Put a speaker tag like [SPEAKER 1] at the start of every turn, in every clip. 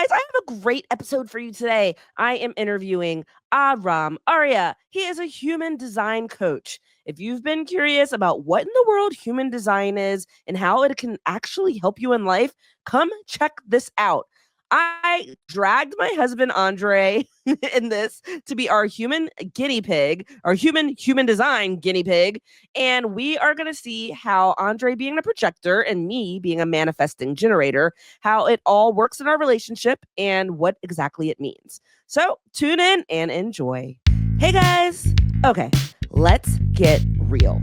[SPEAKER 1] guys, I have a great episode for you today. I am interviewing Ahram Arya. He is a human design coach. If you've been curious about what in the world human design is and how it can actually help you in life, come check this out. I dragged my husband Andre in this to be our human guinea pig, our human design guinea pig, and we are going to see how Andre being a projector and me being a manifesting generator, how it all works in our relationship and what exactly it means. So tune in and enjoy. Hey guys. Okay, let's get real.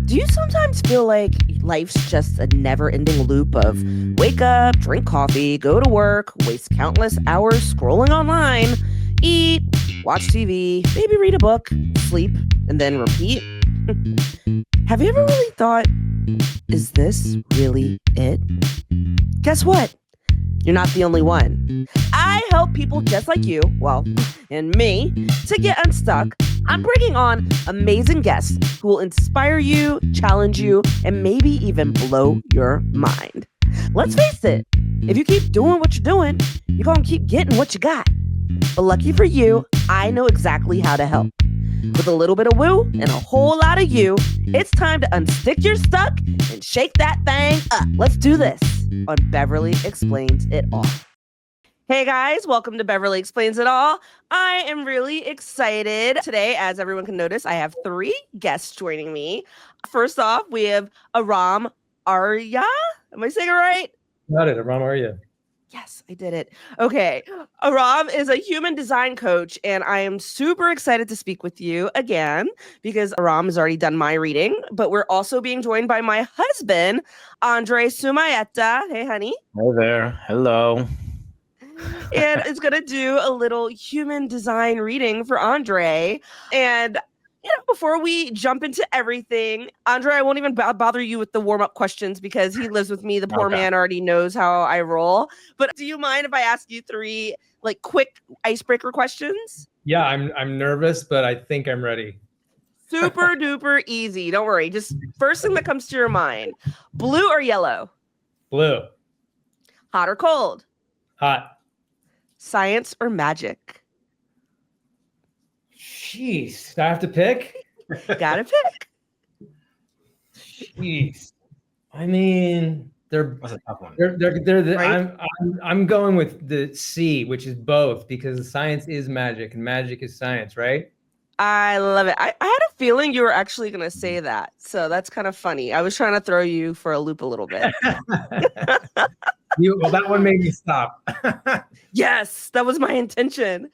[SPEAKER 1] Do you sometimes feel like life's just a never-ending loop of wake up, drink coffee, go to work, waste countless hours scrolling online, eat, watch TV, maybe read a book, sleep, and then repeat? Have you ever really thought, is this really it? Guess what? You're not the only one. I help people just like you, well, and me, to get unstuck. I'm bringing on amazing guests who will inspire you, challenge you, and maybe even blow your mind. Let's face it, if you keep doing what you're doing, you're going to keep getting what you got. But lucky for you, I know exactly how to help. With a little bit of woo and a whole lot of you, it's time to unstick your stuck and shake that thing up. Let's do this on Beverly Explains It All. Hey guys, welcome to Beverly Explains It All. I am really excited today. As everyone can notice, I have 3 guests joining me. First off, we have Ahram Arya. Am I saying it right?
[SPEAKER 2] Got it, Ahram Arya.
[SPEAKER 1] Yes, I did it. Okay. Ahram is a human design coach, and I am super excited to speak with you again because Ahram has already done my reading, but we're also being joined by my husband, Andre Sumayeta. Hey, honey.
[SPEAKER 3] Hi there. Hello.
[SPEAKER 1] And it's going to do a little human design reading for Andre. And, before we jump into everything, Andre, I won't even bother you with the warm-up questions because he lives with me. The poor man already knows how I roll. But do you mind if I ask you 3 quick icebreaker questions?
[SPEAKER 2] Yeah, I'm nervous, but I think I'm ready.
[SPEAKER 1] Super duper easy. Don't worry. Just first thing that comes to your mind. Blue or yellow?
[SPEAKER 2] Blue.
[SPEAKER 1] Hot or cold?
[SPEAKER 2] Hot.
[SPEAKER 1] Science or magic?
[SPEAKER 2] Jeez, do I have to pick?
[SPEAKER 1] Gotta pick.
[SPEAKER 2] Jeez. I mean,
[SPEAKER 3] That's a tough one.
[SPEAKER 1] Right?
[SPEAKER 2] I'm going with the C, which is both, because science is magic and magic is science, right?
[SPEAKER 1] I love it. I had a feeling you were actually going to say that. So that's kind of funny. I was trying to throw you for a loop a little bit.
[SPEAKER 2] Well, that one made me stop.
[SPEAKER 1] Yes, that was my intention.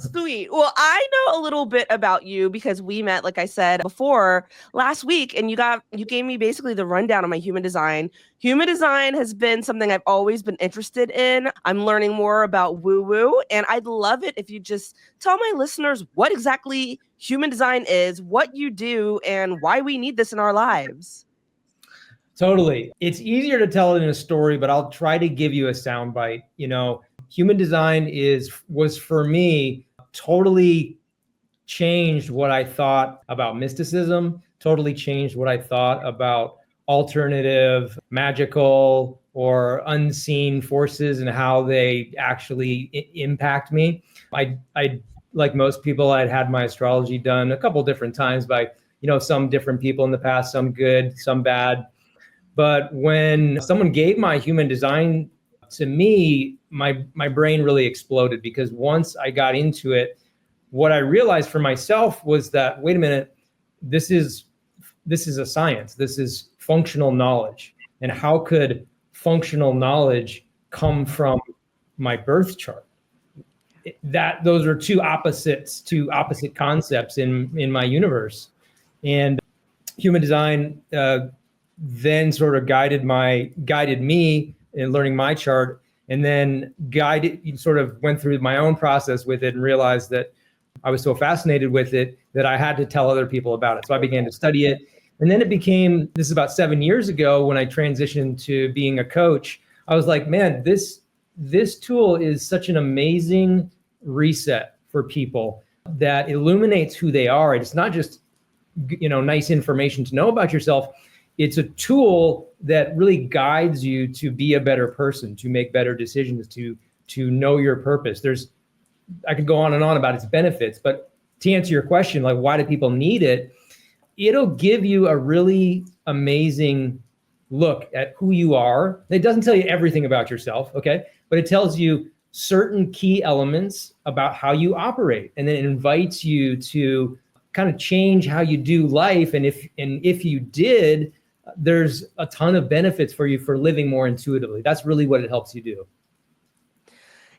[SPEAKER 1] Sweet. Well, I know a little bit about you because we met, like I said before, last week, and you gave me basically the rundown on my human design. Human design has been something I've always been interested in. I'm learning more about woo-woo, and I'd love it if you just tell my listeners what exactly human design is, what you do, and why we need this in our lives.
[SPEAKER 2] Totally. It's easier to tell it in a story, but I'll try to give you a soundbite. Human design was for me totally changed what I thought about mysticism, totally changed what I thought about alternative, magical, or unseen forces and how they actually impact me. I like most people, I'd had my astrology done a couple different times by, some different people in the past, some good, some bad. But when someone gave my human design to me, my brain really exploded, because once I got into it, what I realized for myself was that, wait a minute, this is a science. This is functional knowledge. And how could functional knowledge come from my birth chart? Those are two opposite concepts in my universe. And human design then sort of guided me in learning my chart, and then sort of went through my own process with it and realized that I was so fascinated with it that I had to tell other people about it. So I began to study it. And then this is about 7 years ago when I transitioned to being a coach. I was like, man, this tool is such an amazing reset for people that illuminates who they are. It's not just, nice information to know about yourself. It's a tool that really guides you to be a better person, to make better decisions, to to know your purpose. I could go on and on about its benefits, but to answer your question, like why do people need it? It'll give you a really amazing look at who you are. It doesn't tell you everything about yourself, okay? But it tells you certain key elements about how you operate, and then it invites you to kind of change how you do life. And if you did, there's a ton of benefits for you for living more intuitively. That's really what it helps you do.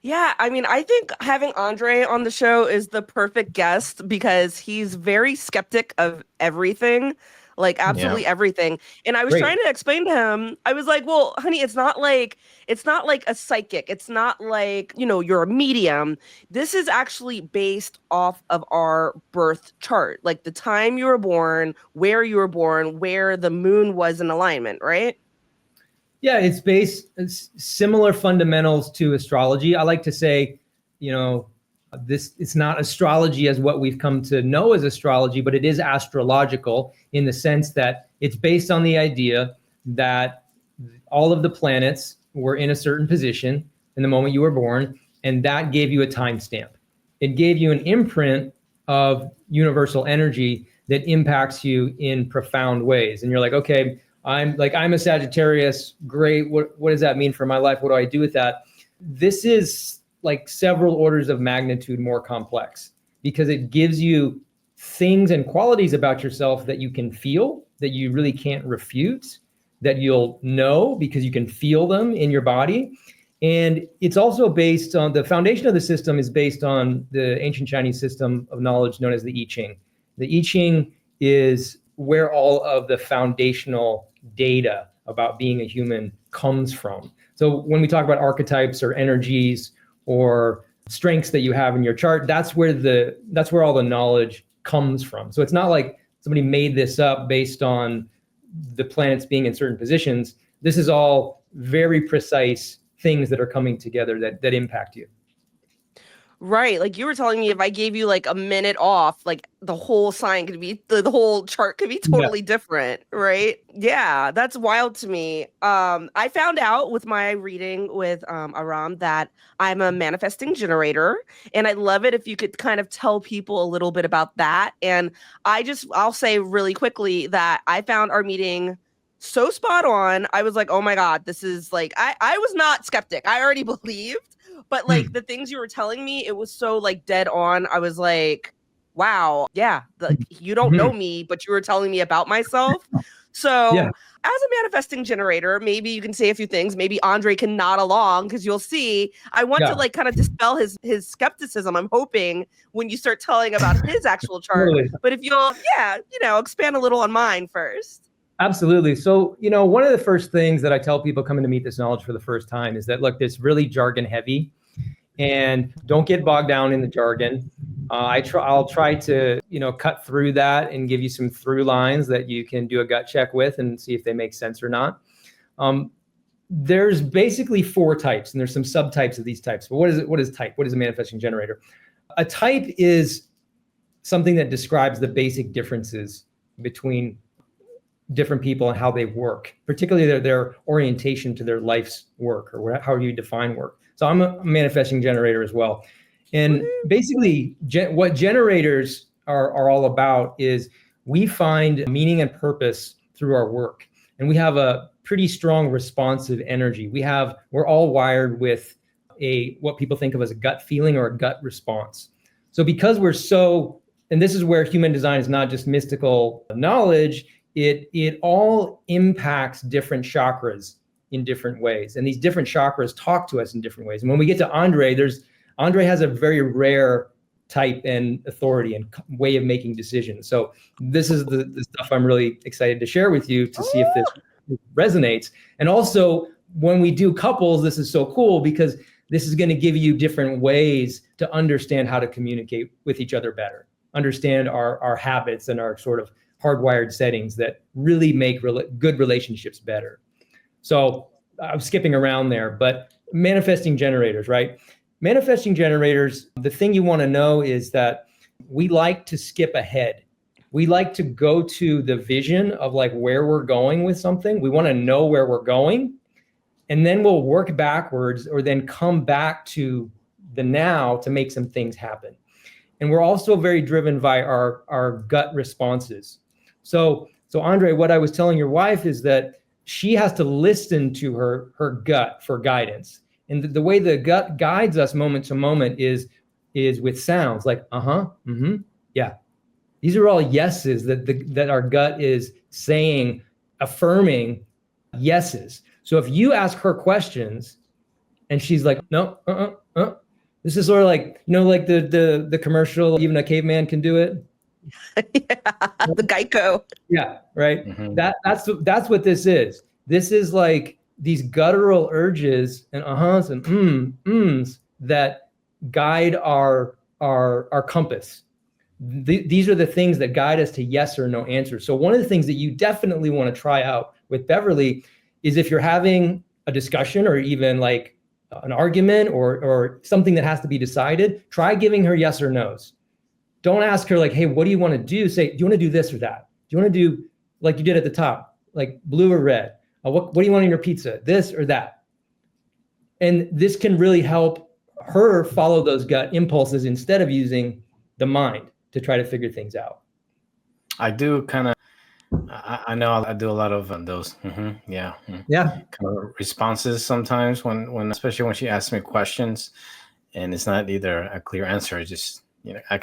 [SPEAKER 1] Yeah, I mean, I think having Andre on the show is the perfect guest because he's very skeptic of everything, like absolutely everything. And I was trying to explain to him, I was like, well, honey, it's not like a psychic. It's not like, you're a medium. This is actually based off of our birth chart, like the time you were born, where you were born, where the moon was in alignment, right?
[SPEAKER 2] Yeah, it's similar fundamentals to astrology. I like to say, it's not astrology as what we've come to know as astrology, but it is astrological in the sense that it's based on the idea that all of the planets were in a certain position in the moment you were born, and that gave you a timestamp. It gave you an imprint of universal energy that impacts you in profound ways. And you're like, okay, I'm a Sagittarius. Great. What does that mean for my life? What do I do with that? This is like several orders of magnitude more complex because it gives you things and qualities about yourself that you can feel, that you really can't refute, that you'll know because you can feel them in your body. And it's also based on the foundation of the system is based on the ancient Chinese system of knowledge known as the I Ching. The I Ching is where all of the foundational data about being a human comes from. So when we talk about archetypes or energies or strengths that you have in your chart, that's where all the knowledge comes from. So it's not like somebody made this up based on the planets being in certain positions. This is all very precise things that are coming together that impact you.
[SPEAKER 1] Right. Like you were telling me if I gave you like a minute off, like the whole sign could be the whole chart could be totally different, right? Yeah, that's wild to me. I found out with my reading with Ahram that I'm a manifesting generator, and I'd love it if you could kind of tell people a little bit about that. And I'll say really quickly that I found our meeting so spot on. I was like, oh my God, this is like I was not skeptic. I already believed. But like the things you were telling me, it was so like dead on. I was like, wow, yeah, like you don't know me, but you were telling me about myself. So as a manifesting generator, maybe you can say a few things. Maybe Andre can nod along because you'll see. I want to like kind of dispel his skepticism. I'm hoping when you start telling about his actual chart. But if you'll, expand a little on mine first.
[SPEAKER 2] Absolutely. So, one of the first things that I tell people coming to meet this knowledge for the first time is that, look, it's really jargon heavy and don't get bogged down in the jargon. I'll try to, cut through that and give you some through lines that you can do a gut check with and see if they make sense or not. There's basically 4 types, and there's some subtypes of these types. But what is type? What is a manifesting generator? A type is something that describes the basic differences between different people and how they work, particularly their orientation to their life's work or how you define work. So I'm a manifesting generator as well. And basically what generators are all about is we find meaning and purpose through our work. And we have a pretty strong responsive energy. We're all wired with what people think of as a gut feeling or a gut response. So because and this is where human design is not just mystical knowledge, it all impacts different chakras in different ways. And these different chakras talk to us in different ways. And when we get to Andre has a very rare type and authority and way of making decisions. So this is the stuff I'm really excited to share with you to see if this resonates. And also when we do couples, this is so cool because this is going to give you different ways to understand how to communicate with each other better, understand our habits and our sort of hardwired settings that really make good relationships better. So I'm skipping around there, but manifesting generators, right? Manifesting generators, the thing you want to know is that we like to skip ahead. We like to go to the vision of like where we're going with something. We want to know where we're going. And then we'll work backwards or then come back to the now to make some things happen. And we're also very driven by our gut responses. So Andre, what I was telling your wife is that she has to listen to her gut for guidance. And the way the gut guides us moment to moment is with sounds like, mm-hmm, yeah. These are all yeses that our gut is saying, affirming yeses. So if you ask her questions and she's like, no, this is sort of like, like the commercial, even a caveman can do it.
[SPEAKER 1] Yeah, the Geico.
[SPEAKER 2] Yeah, right.
[SPEAKER 3] Mm-hmm.
[SPEAKER 2] That's what this is. This is like these guttural urges and ahs and ums that guide our compass. These are the things that guide us to yes or no answers. So one of the things that you definitely want to try out with Beverly is if you're having a discussion or even like an argument or something that has to be decided, try giving her yes or no's. Don't ask her like, hey, what do you want to do? Say, do you want to do this or that? Do you want to do like you did at the top, like blue or red? What do you want in your pizza? This or that? And this can really help her follow those gut impulses instead of using the mind to try to figure things out.
[SPEAKER 3] I do kind of, I know I do a lot of those. Mm-hmm, yeah.
[SPEAKER 2] Yeah.
[SPEAKER 3] Kind of responses sometimes when, especially when she asks me questions and it's not either a clear answer, it's just, I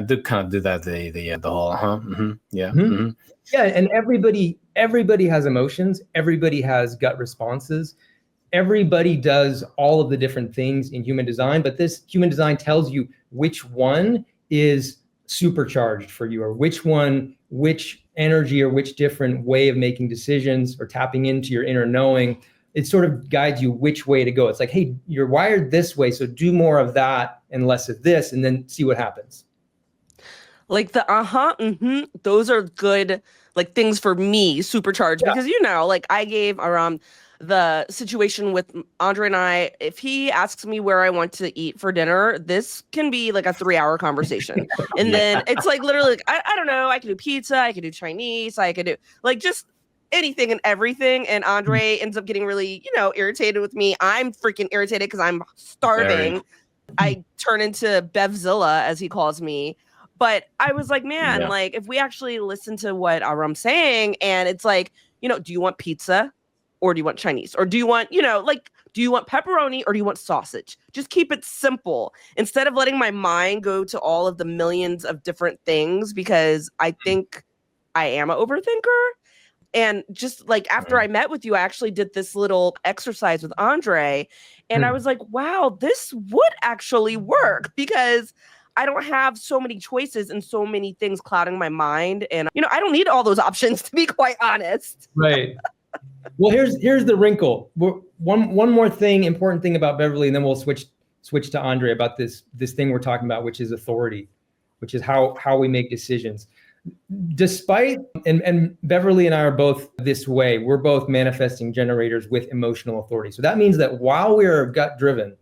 [SPEAKER 3] do kind of do that. The whole, yeah.
[SPEAKER 2] Mm-hmm.
[SPEAKER 3] Mm-hmm.
[SPEAKER 2] Yeah. And everybody has emotions. Everybody has gut responses. Everybody does all of the different things in human design, but this human design tells you which one is supercharged for you, or which energy or which different way of making decisions or tapping into your inner knowing. It sort of guides you which way to go. It's like, hey, you're wired this way, so do more of that and less of this, and then see what happens.
[SPEAKER 1] Like the those are good like things for me, supercharged, because like I gave Ahram the situation with Andre and I. If he asks me where I want to eat for dinner, this can be like a 3-hour conversation. And then it's like literally like, I don't know, I could do pizza, I could do Chinese, I could do like just anything and everything. And Andre ends up getting really, irritated with me. I'm freaking irritated because I'm starving. I turn into Bevzilla, as he calls me. But I was like, man, like if we actually listen to what Ahram's saying, and it's like, do you want pizza or do you want Chinese? Or do you want, do you want pepperoni or do you want sausage? Just keep it simple instead of letting my mind go to all of the millions of different things, because I think I am an overthinker. And just like after I met with you, I actually did this little exercise with Andre, and I was like, wow, this would actually work, because I don't have so many choices and so many things clouding my mind. And, I don't need all those options, to be quite honest.
[SPEAKER 2] Right. Well, here's the wrinkle. One more thing, important thing about Beverly, and then we'll switch to Andre about this thing we're talking about, which is authority, which is how we make decisions. Despite, and Beverly and I are both this way, we're both manifesting generators with emotional authority. So that means that while we're gut driven,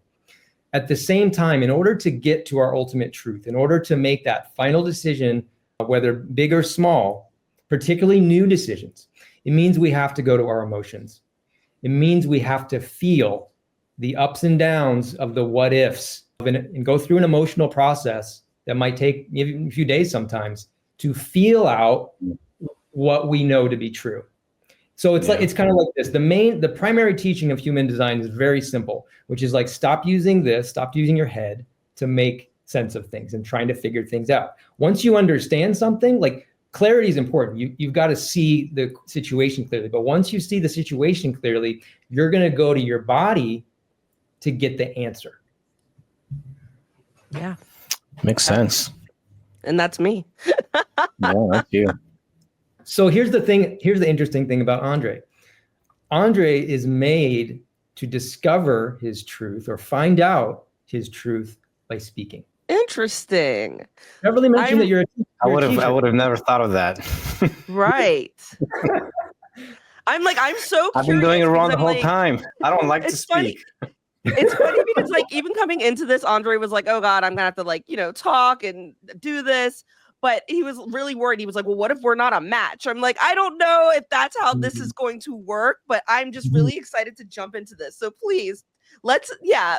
[SPEAKER 2] at the same time, in order to get to our ultimate truth, in order to make that final decision, whether big or small, particularly new decisions, it means we have to go to our emotions. It means we have to feel the ups and downs of the what ifs and go through an emotional process that might take even a few days sometimes to feel out what we know to be true. So it's like, it's kind of like this. The primary teaching of human design is very simple, which is like, stop using your head to make sense of things and trying to figure things out. Once you understand something, like clarity is important. You've got to see the situation clearly. But once you see the situation clearly, you're going to go to your body to get the answer.
[SPEAKER 1] Yeah.
[SPEAKER 3] Makes sense.
[SPEAKER 1] And that's me.
[SPEAKER 3] Yeah, that's you.
[SPEAKER 2] So here's the interesting thing about Andre. Andre is made to discover his truth or find out his truth by speaking.
[SPEAKER 1] Interesting.
[SPEAKER 2] Beverly mentioned that you're a teacher.
[SPEAKER 3] I would have never thought of that.
[SPEAKER 1] Right. I'm so curious.
[SPEAKER 3] I've been doing it wrong the whole time. I don't like to speak.
[SPEAKER 1] It's funny because like even coming into this, Andre was like, oh God, I'm gonna have to talk and do this. but he was really worried. He was like, well, what if we're not a match? I'm like, I don't know if that's how this is going to work, but I'm just really excited to jump into this. So please, let's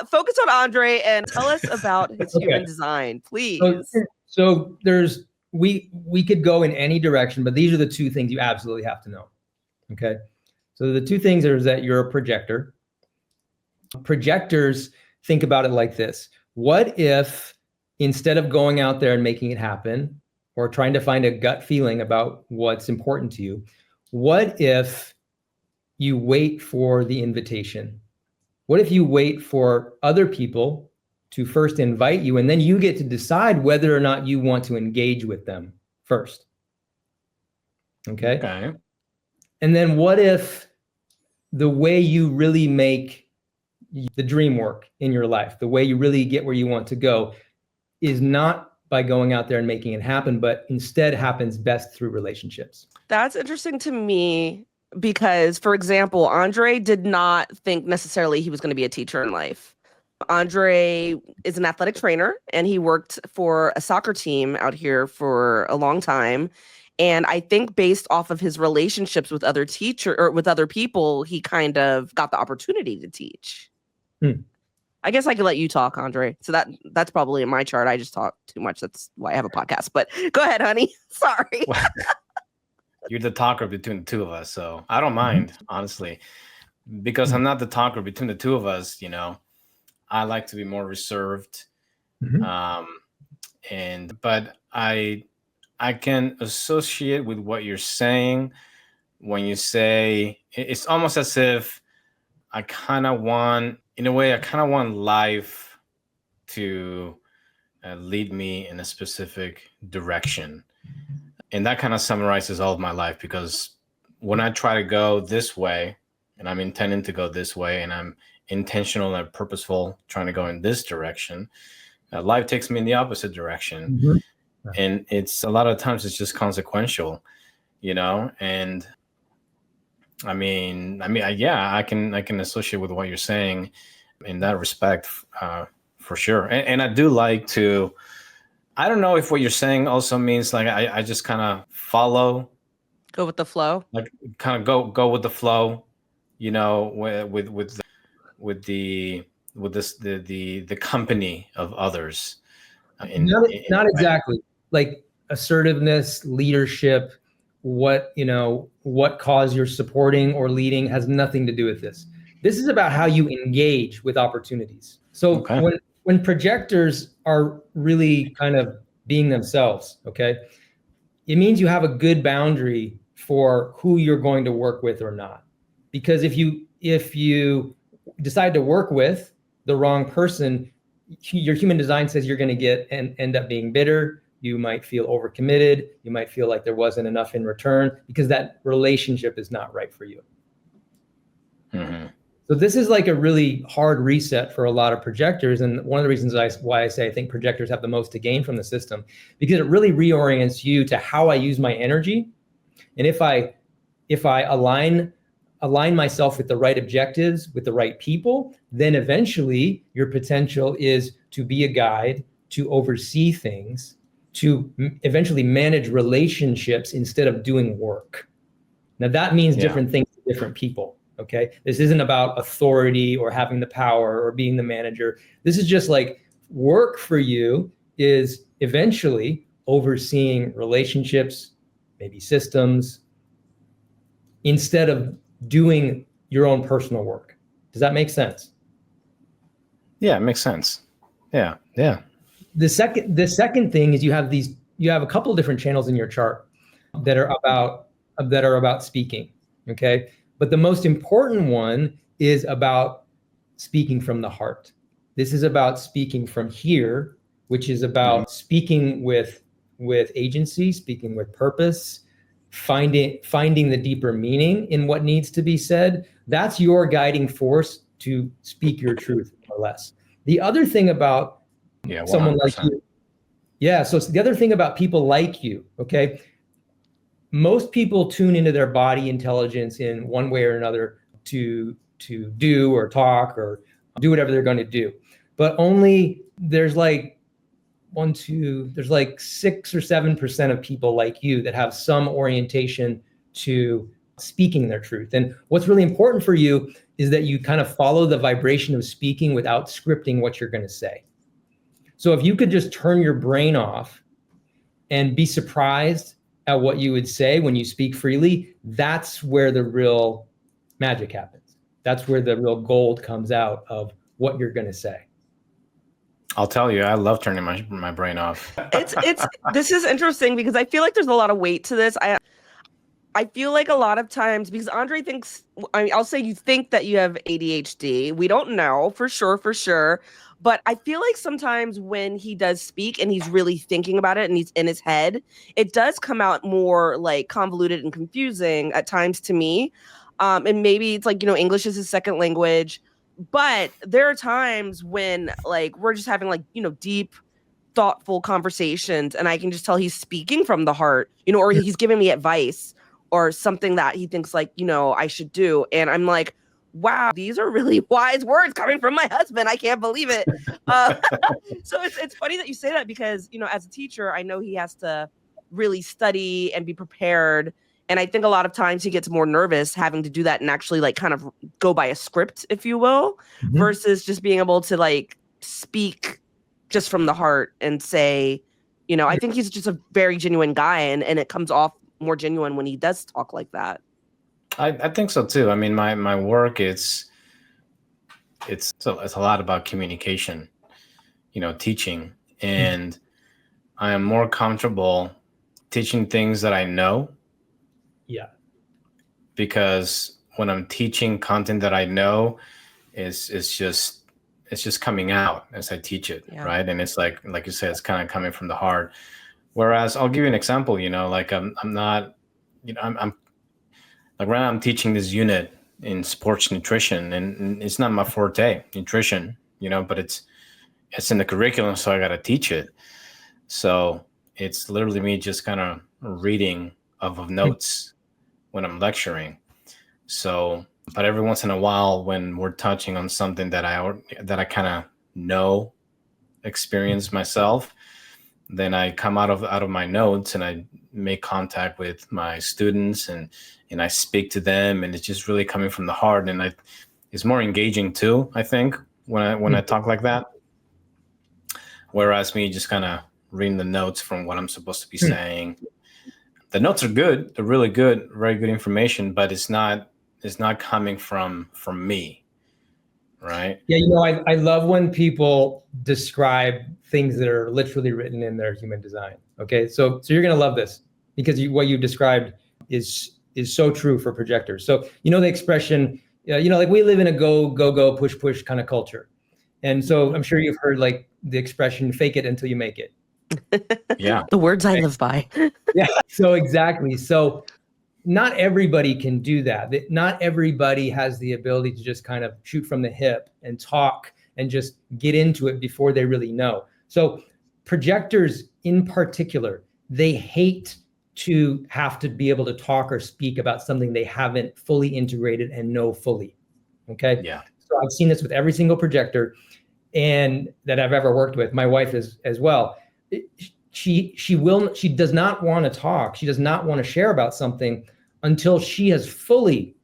[SPEAKER 1] focus on Andre and tell us about his human design, please.
[SPEAKER 2] So there's we could go in any direction, but these are the two things you absolutely have to know. Okay. So the two things are that you're a projector. Projectors think about it like this. What if instead of going out there and making it happen or trying to find a gut feeling about what's important to you, what if you wait for the invitation? What if you wait for other people to first invite you, and then you get to decide whether or not you want to engage with them first? Okay. And then what if the way you really make the dream work in your life, the way you really get where you want to go, is not by going out there and making it happen, but instead happens best through relationships?
[SPEAKER 1] That's interesting to me because, for example, Andre did not think necessarily he was going to be a teacher in life. Andre is an athletic trainer, and he worked for a soccer team out here for a long time. And I think based off of his relationships with other with other people, he kind of got the opportunity to teach. I guess I could let you talk, Andre. So that's probably in my chart. I just talk too much. That's why I have a podcast. But go ahead, honey. Sorry.
[SPEAKER 3] You're the talker between the two of us, so I don't mind, honestly, because I'm not the talker between the two of us. I like to be more reserved, but I can associate with what you're saying when you say it's almost as if I kind of want life to lead me in a specific direction. And that kind of summarizes all of my life, because when I try to go this way, and I'm intending to go this way, and I'm intentional and purposeful trying to go in this direction, life takes me in the opposite direction. And it's a lot of times it's just consequential, and I can associate with what you're saying in that respect, for sure. And I do like to, I don't know if what you're saying also means like I just kind of
[SPEAKER 1] go with the flow,
[SPEAKER 3] like kind of go with the flow, with the company of others.
[SPEAKER 2] Not exactly. Like assertiveness, leadership, what cause you're supporting or leading has nothing to do with this. This is about how you engage with opportunities. So when projectors are really kind of being themselves, it means you have a good boundary for who you're going to work with or not. Because if you decide to work with the wrong person, your human design says you're going to end up being bitter. You might feel overcommitted. You might feel like there wasn't enough in return because that relationship is not right for you. So this is like a really hard reset for a lot of projectors. And one of the reasons why I say I think projectors have the most to gain from the system, because it really reorients you to how I use my energy. And if I align myself with the right objectives, with the right people, then eventually your potential is to be a guide, to oversee things, to eventually manage relationships instead of doing work. Now that means different things to different people. This isn't about authority or having the power or being the manager. This is just like work for you is eventually overseeing relationships, maybe systems, instead of doing your own personal work. Does that make sense?
[SPEAKER 3] Yeah, it makes sense. Yeah.
[SPEAKER 2] The second thing is you have a couple of different channels in your chart that are about speaking. But the most important one is about speaking from the heart. This is about speaking from here, which is about speaking with agency, speaking with purpose, finding the deeper meaning in what needs to be said. That's your guiding force to speak your truth, more or less. The other thing about someone like you, so it's the other thing about people like you, most people tune into their body intelligence in one way or another to do or talk or do whatever they're going to do. But only there's like there's like 6 or 7% of people like you that have some orientation to speaking their truth. And what's really important for you is that you kind of follow the vibration of speaking without scripting what you're going to say. So if you could just turn your brain off and be surprised at what you would say when you speak freely, that's where the real magic happens. That's where the real gold comes out of what you're going to say.
[SPEAKER 3] I'll tell you, I love turning my brain off.
[SPEAKER 1] This is interesting because I feel like there's a lot of weight to this. I feel like a lot of times, because Andre thinks, I mean, I'll say you think that you have ADHD. We don't know for sure. But I feel like sometimes when he does speak and he's really thinking about it and he's in his head, it does come out more like convoluted and confusing at times to me. And maybe it's like, English is his second language. But there are times when like we're just having like, deep, thoughtful conversations and I can just tell he's speaking from the heart, or he's giving me advice or something that he thinks like, I should do. And I'm like, wow, these are really wise words coming from my husband. I can't believe it. So it's funny that you say that because, as a teacher, I know he has to really study and be prepared. And I think a lot of times he gets more nervous having to do that and actually like kind of go by a script, if you will, versus just being able to like speak just from the heart and say, I think he's just a very genuine guy and it comes off more genuine when he does talk like that.
[SPEAKER 3] I think so too. I mean, my work it's a lot about communication, teaching, and I am more comfortable teaching things that I know.
[SPEAKER 2] Yeah.
[SPEAKER 3] Because when I'm teaching content that I know, it's just coming out as I teach it, right? And it's like you said, it's kind of coming from the heart. Whereas I'll give you an example, like I'm not, I'm like right now I'm teaching this unit in sports nutrition and it's not my forte, nutrition, but it's in the curriculum. So I got to teach it. So it's literally me just kind of reading of notes when I'm lecturing. So, but every once in a while when we're touching on something that I kind of know, experience myself, then I come out of my notes and I make contact with my students and I speak to them and it's just really coming from the heart and it's more engaging too, I think, when I talk like that. Whereas me just kind of reading the notes from what I'm supposed to be saying. The notes are good, they're really good, very good information, but it's not coming from me. Right.
[SPEAKER 2] Yeah, I love when people describe things that are literally written in their human design. Okay, so you're gonna love this because what you described is so true for projectors. So the expression, like we live in a go push kind of culture, and so I'm sure you've heard like the expression "fake it until you make it."
[SPEAKER 3] Yeah,
[SPEAKER 1] the words I live by.
[SPEAKER 2] Yeah. So exactly. So not everybody can do that. Not everybody has the ability to just kind of shoot from the hip and talk and just get into it before they really know. So projectors in particular, they hate to have to be able to talk or speak about something they haven't fully integrated and know fully. Okay.
[SPEAKER 3] Yeah.
[SPEAKER 2] So I've seen this with every single projector and that I've ever worked with. My wife is as well. She does not want to talk. She does not want to share about something until she has fully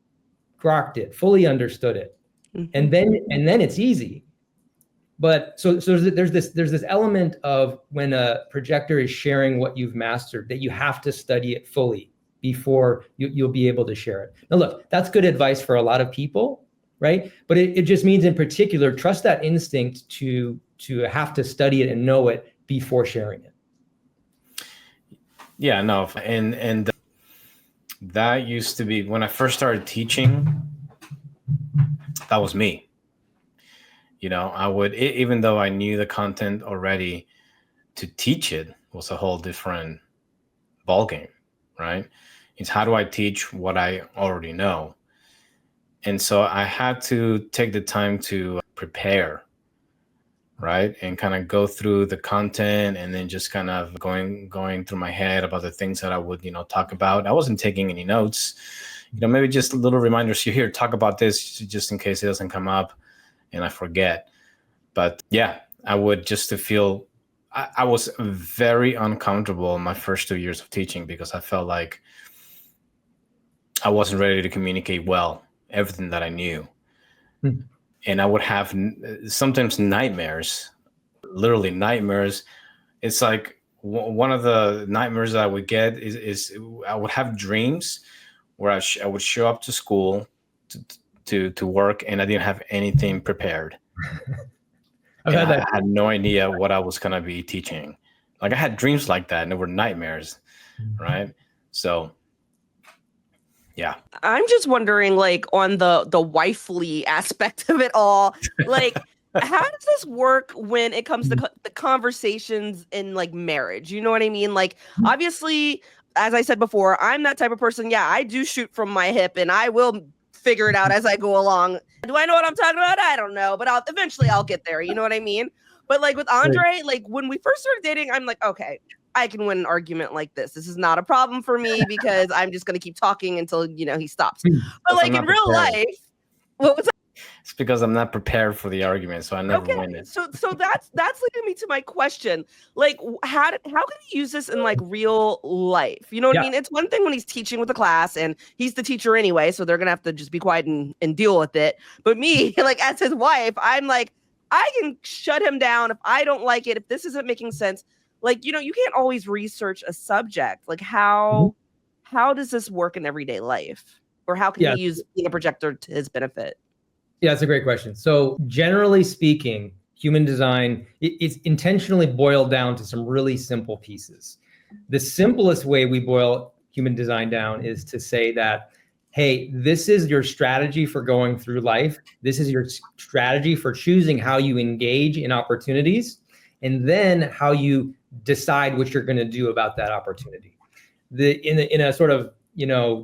[SPEAKER 2] grokked it, fully understood it. And then it's easy. But so there's this element of when a projector is sharing what you've mastered that you have to study it fully before you'll be able to share it. Now look, that's good advice for a lot of people, right? But it just means in particular, trust that instinct to have to study it and know it before sharing it.
[SPEAKER 3] Yeah, no, and that used to be when I first started teaching. That was me. I would, even though I knew the content already, to teach it was a whole different ballgame, right? It's how do I teach what I already know? And so I had to take the time to prepare, right? And kind of go through the content and then just kind of going through my head about the things that I would, talk about. I wasn't taking any notes, maybe just little reminders here, talk about this just in case it doesn't come up and I forget. But yeah, I would just to feel I was very uncomfortable in my first 2 years of teaching because I felt like I wasn't ready to communicate well everything that I knew.
[SPEAKER 2] Hmm.
[SPEAKER 3] And I would have sometimes nightmares, literally nightmares. It's like one of the nightmares that I would get is I would have dreams where I would show up to school to work and I didn't have anything prepared.
[SPEAKER 2] I've
[SPEAKER 3] And
[SPEAKER 2] had
[SPEAKER 3] I
[SPEAKER 2] that.
[SPEAKER 3] had no idea what I was going to be teaching. Like I had dreams like that and they were nightmares, right? So, yeah.
[SPEAKER 1] I'm just wondering, like, on the wifely aspect of it all, like, how does this work when it comes to the conversations in like marriage? You know what I mean? Like, obviously, as I said before, I'm that type of person. Yeah, I do shoot from my hip, and I will figure it out as I go along. Do I know what I'm talking about? I don't know, but eventually I'll get there. You know what I mean? But like with Andre, like when we first started dating, I'm like, okay, I can win an argument like this. This is not a problem for me because I'm just going to keep talking until, he stops. But like in real life, what was
[SPEAKER 3] It's because I'm not prepared for the argument, so I never win it.
[SPEAKER 1] So that's leading me to my question. Like, how can he use this in like real life? You know what I mean? It's one thing when he's teaching with a class and he's the teacher anyway, so they're gonna have to just be quiet and deal with it. But me, like as his wife, I'm like, I can shut him down if I don't like it, if this isn't making sense. Like, you can't always research a subject. Like how does this work in everyday life? Or how can he use being a projector to his benefit?
[SPEAKER 2] Yeah, that's a great question. So generally speaking, human design, it's intentionally boiled down to some really simple pieces. The simplest way we boil human design down is to say that, hey, this is your strategy for going through life. This is your strategy for choosing how you engage in opportunities, and then how you decide what you're going to do about that opportunity. In a sort of,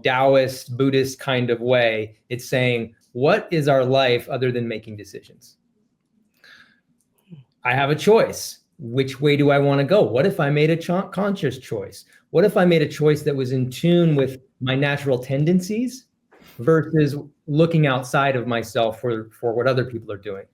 [SPEAKER 2] Taoist, Buddhist kind of way, it's saying, what is our life other than making decisions? I have a choice. Which way do I want to go? What if I made a conscious choice? What if I made a choice that was in tune with my natural tendencies versus looking outside of myself for what other people are doing?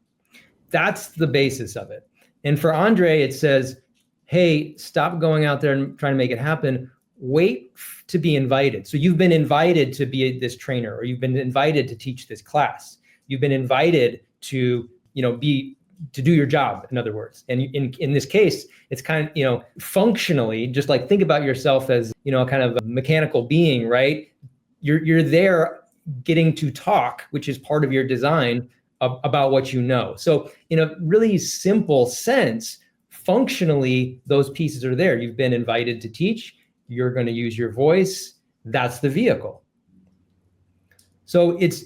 [SPEAKER 2] That's the basis of it. And for Andre, it says, hey, stop going out there and trying to make it happen. Wait to be invited. So you've been invited to be this trainer, or you've been invited to teach this class. You've been invited to, to do your job, in other words. And in this case, it's kind of, functionally, just like think about yourself as, kind of a mechanical being, right? You're there getting to talk, which is part of your design, about what you know. So in a really simple sense, functionally, those pieces are there. You've been invited to teach. You're going to use your voice. That's the vehicle. So it's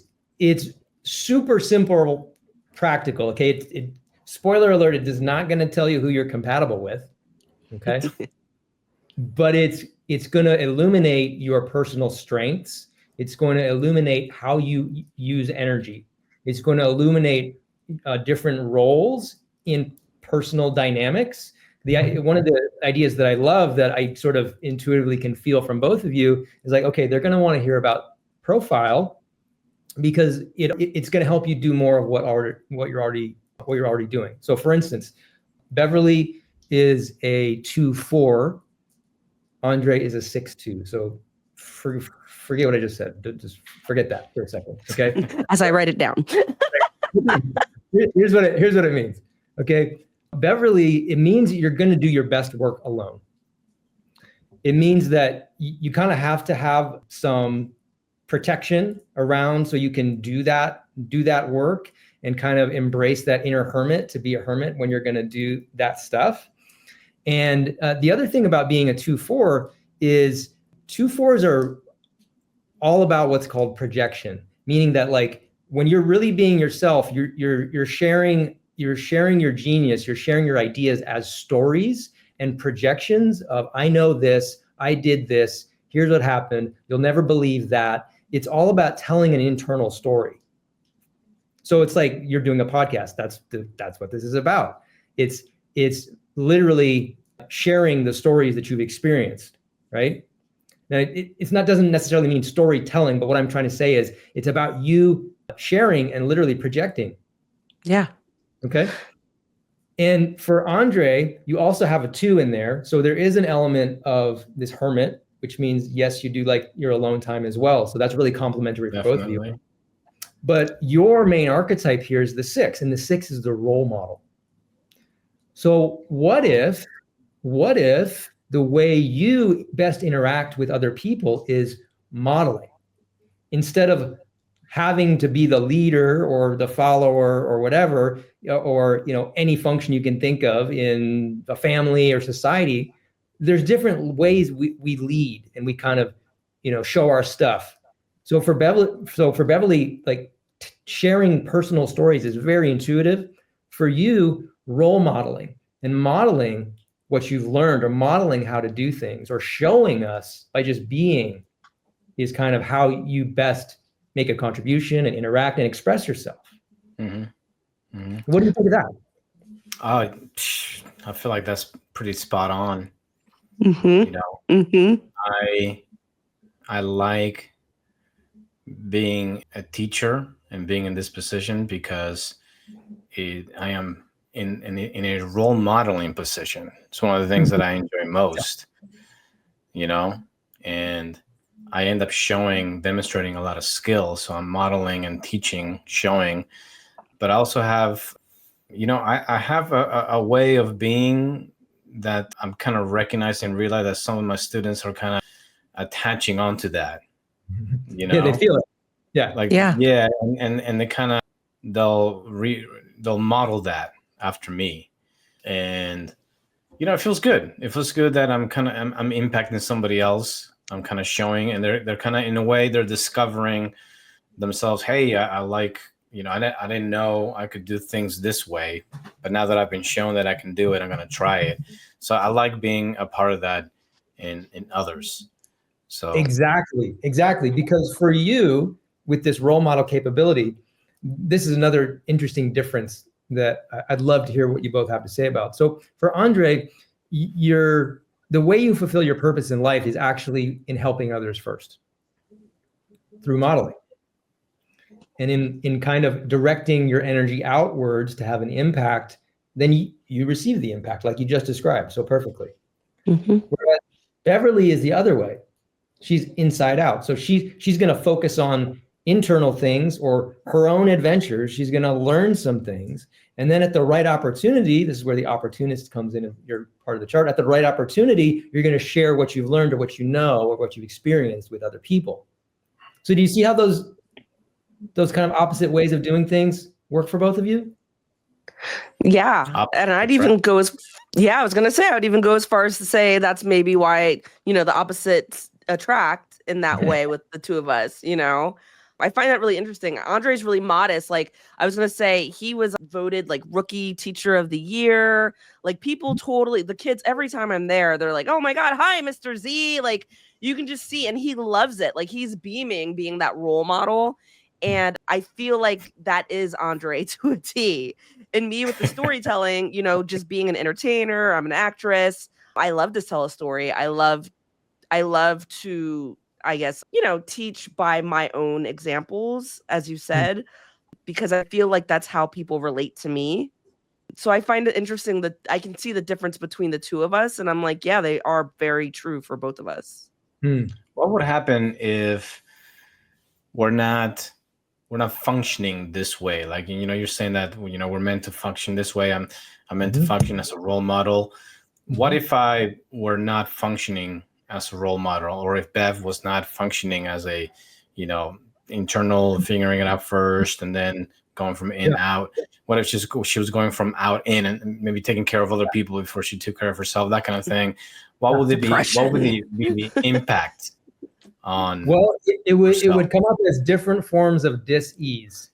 [SPEAKER 2] super simple, practical. Okay. Spoiler alert, it is not going to tell you who you're compatible with. Okay. But it's going to illuminate your personal strengths. It's going to illuminate how you use energy. It's going to illuminate different roles in personal dynamics. One of the ideas that I love, that I sort of intuitively can feel from both of you, is like, okay, they're going to want to hear about profile because it's going to help you do more of what you're already doing. So for instance, Beverly is a 2-4. Andre is a 6-2. So forget what I just said. Just forget that for a second. Okay.
[SPEAKER 1] As I write it down.
[SPEAKER 2] Here's what it means. Okay. Beverly, it means that you're going to do your best work alone. It means that you kind of have to have some protection around so you can do that work and kind of embrace that inner hermit, to be a hermit when you're going to do that stuff. And the other thing about being a 2-4 is 2-4s are all about what's called projection, meaning that like when you're really being yourself, you're sharing your genius, you're sharing your ideas as stories and projections of, I know this, I did this, here's what happened, you'll never believe that. It's all about telling an internal story. So it's like you're doing a podcast. That's what this is about. It's literally sharing the stories that you've experienced, right? Now, doesn't necessarily mean storytelling, but what I'm trying to say is it's about you sharing and literally projecting.
[SPEAKER 1] Yeah.
[SPEAKER 2] Okay. And for Andre, you also have a 2 in there. So there is an element of this hermit, which means, yes, you do like your alone time as well. So that's really complementary for both of you. But your main archetype here is the 6, and the 6 is the role model. So what if the way you best interact with other people is modeling? Instead of having to be the leader or the follower or whatever, or any function you can think of in a family or society, there's different ways we lead and we kind of show our stuff. So for Beverly, like sharing personal stories is very intuitive. For you, role modeling and modeling what you've learned, or modeling how to do things, or showing us by just being, is kind of how you best make a contribution and interact and express yourself. Mm-hmm. Mm-hmm. What do you think of that?
[SPEAKER 3] I feel like that's pretty spot on.
[SPEAKER 1] Mm-hmm. Mm-hmm.
[SPEAKER 3] I like being a teacher and being in this position because I am in a role modeling position. It's one of the things that I enjoy most, and I end up demonstrating a lot of skills. So I'm modeling and teaching, showing, but I also have, I have a way of being that I'm kind of recognizing and realize that some of my students are kind of attaching onto that,
[SPEAKER 2] Yeah, they feel it. Yeah.
[SPEAKER 3] And they kind of, they'll model that after me. And, it feels good. It feels good that I'm impacting somebody else. I'm kind of showing, and they're kind of, in a way, they're discovering themselves. Hey, I like, I didn't know I could do things this way, but now that I've been shown that I can do it, I'm going to try it. So I like being a part of that in others. So
[SPEAKER 2] exactly. Because for you, with this role model capability, this is another interesting difference that I'd love to hear what you both have to say about. So for Andre, the way you fulfill your purpose in life is actually in helping others first, through modeling, and in kind of directing your energy outwards to have an impact. Then you receive the impact, like you just described so perfectly. Mm-hmm. Whereas Beverly is the other way. She's inside out. So she's going to focus on internal things or her own adventures. She's going to learn some things. And then at the right opportunity, this is where the opportunist comes in, you're part of the chart. At the right opportunity, you're going to share what you've learned or what you know or what you've experienced with other people. So do you see how those kind of opposite ways of doing things work for both of you?
[SPEAKER 1] Yeah. And I'd even go I was going to say, I would even go as far as to say that's maybe why, the opposites attract in that way with the two of us, I find that really interesting. Andre's really modest. Like, I was going to say, he was voted like rookie teacher of the year. Like, people the kids, every time I'm there, they're like, oh my God, hi, Mr. Z. Like, you can just see, and he loves it. Like, he's beaming being that role model. And I feel like that is Andre to a T. And me with the storytelling, just being an entertainer, I'm an actress. I love to tell a story. I love to, I guess, teach by my own examples, as you said, because I feel like that's how people relate to me. So I find it interesting that I can see the difference between the two of us. And I'm like, yeah, they are very true for both of us.
[SPEAKER 3] What would happen if we're not functioning this way? Like, you're saying that, we're meant to function this way. I'm meant to function as a role model. What if I were not functioning as a role model, or if Bev was not functioning as a, internal, figuring it out first and then going from in out? What if she was going from out in and maybe taking care of other people before she took care of herself, that kind of thing? What would it be? What would be the impact on?
[SPEAKER 2] Well, it would come up as different forms of dis-ease,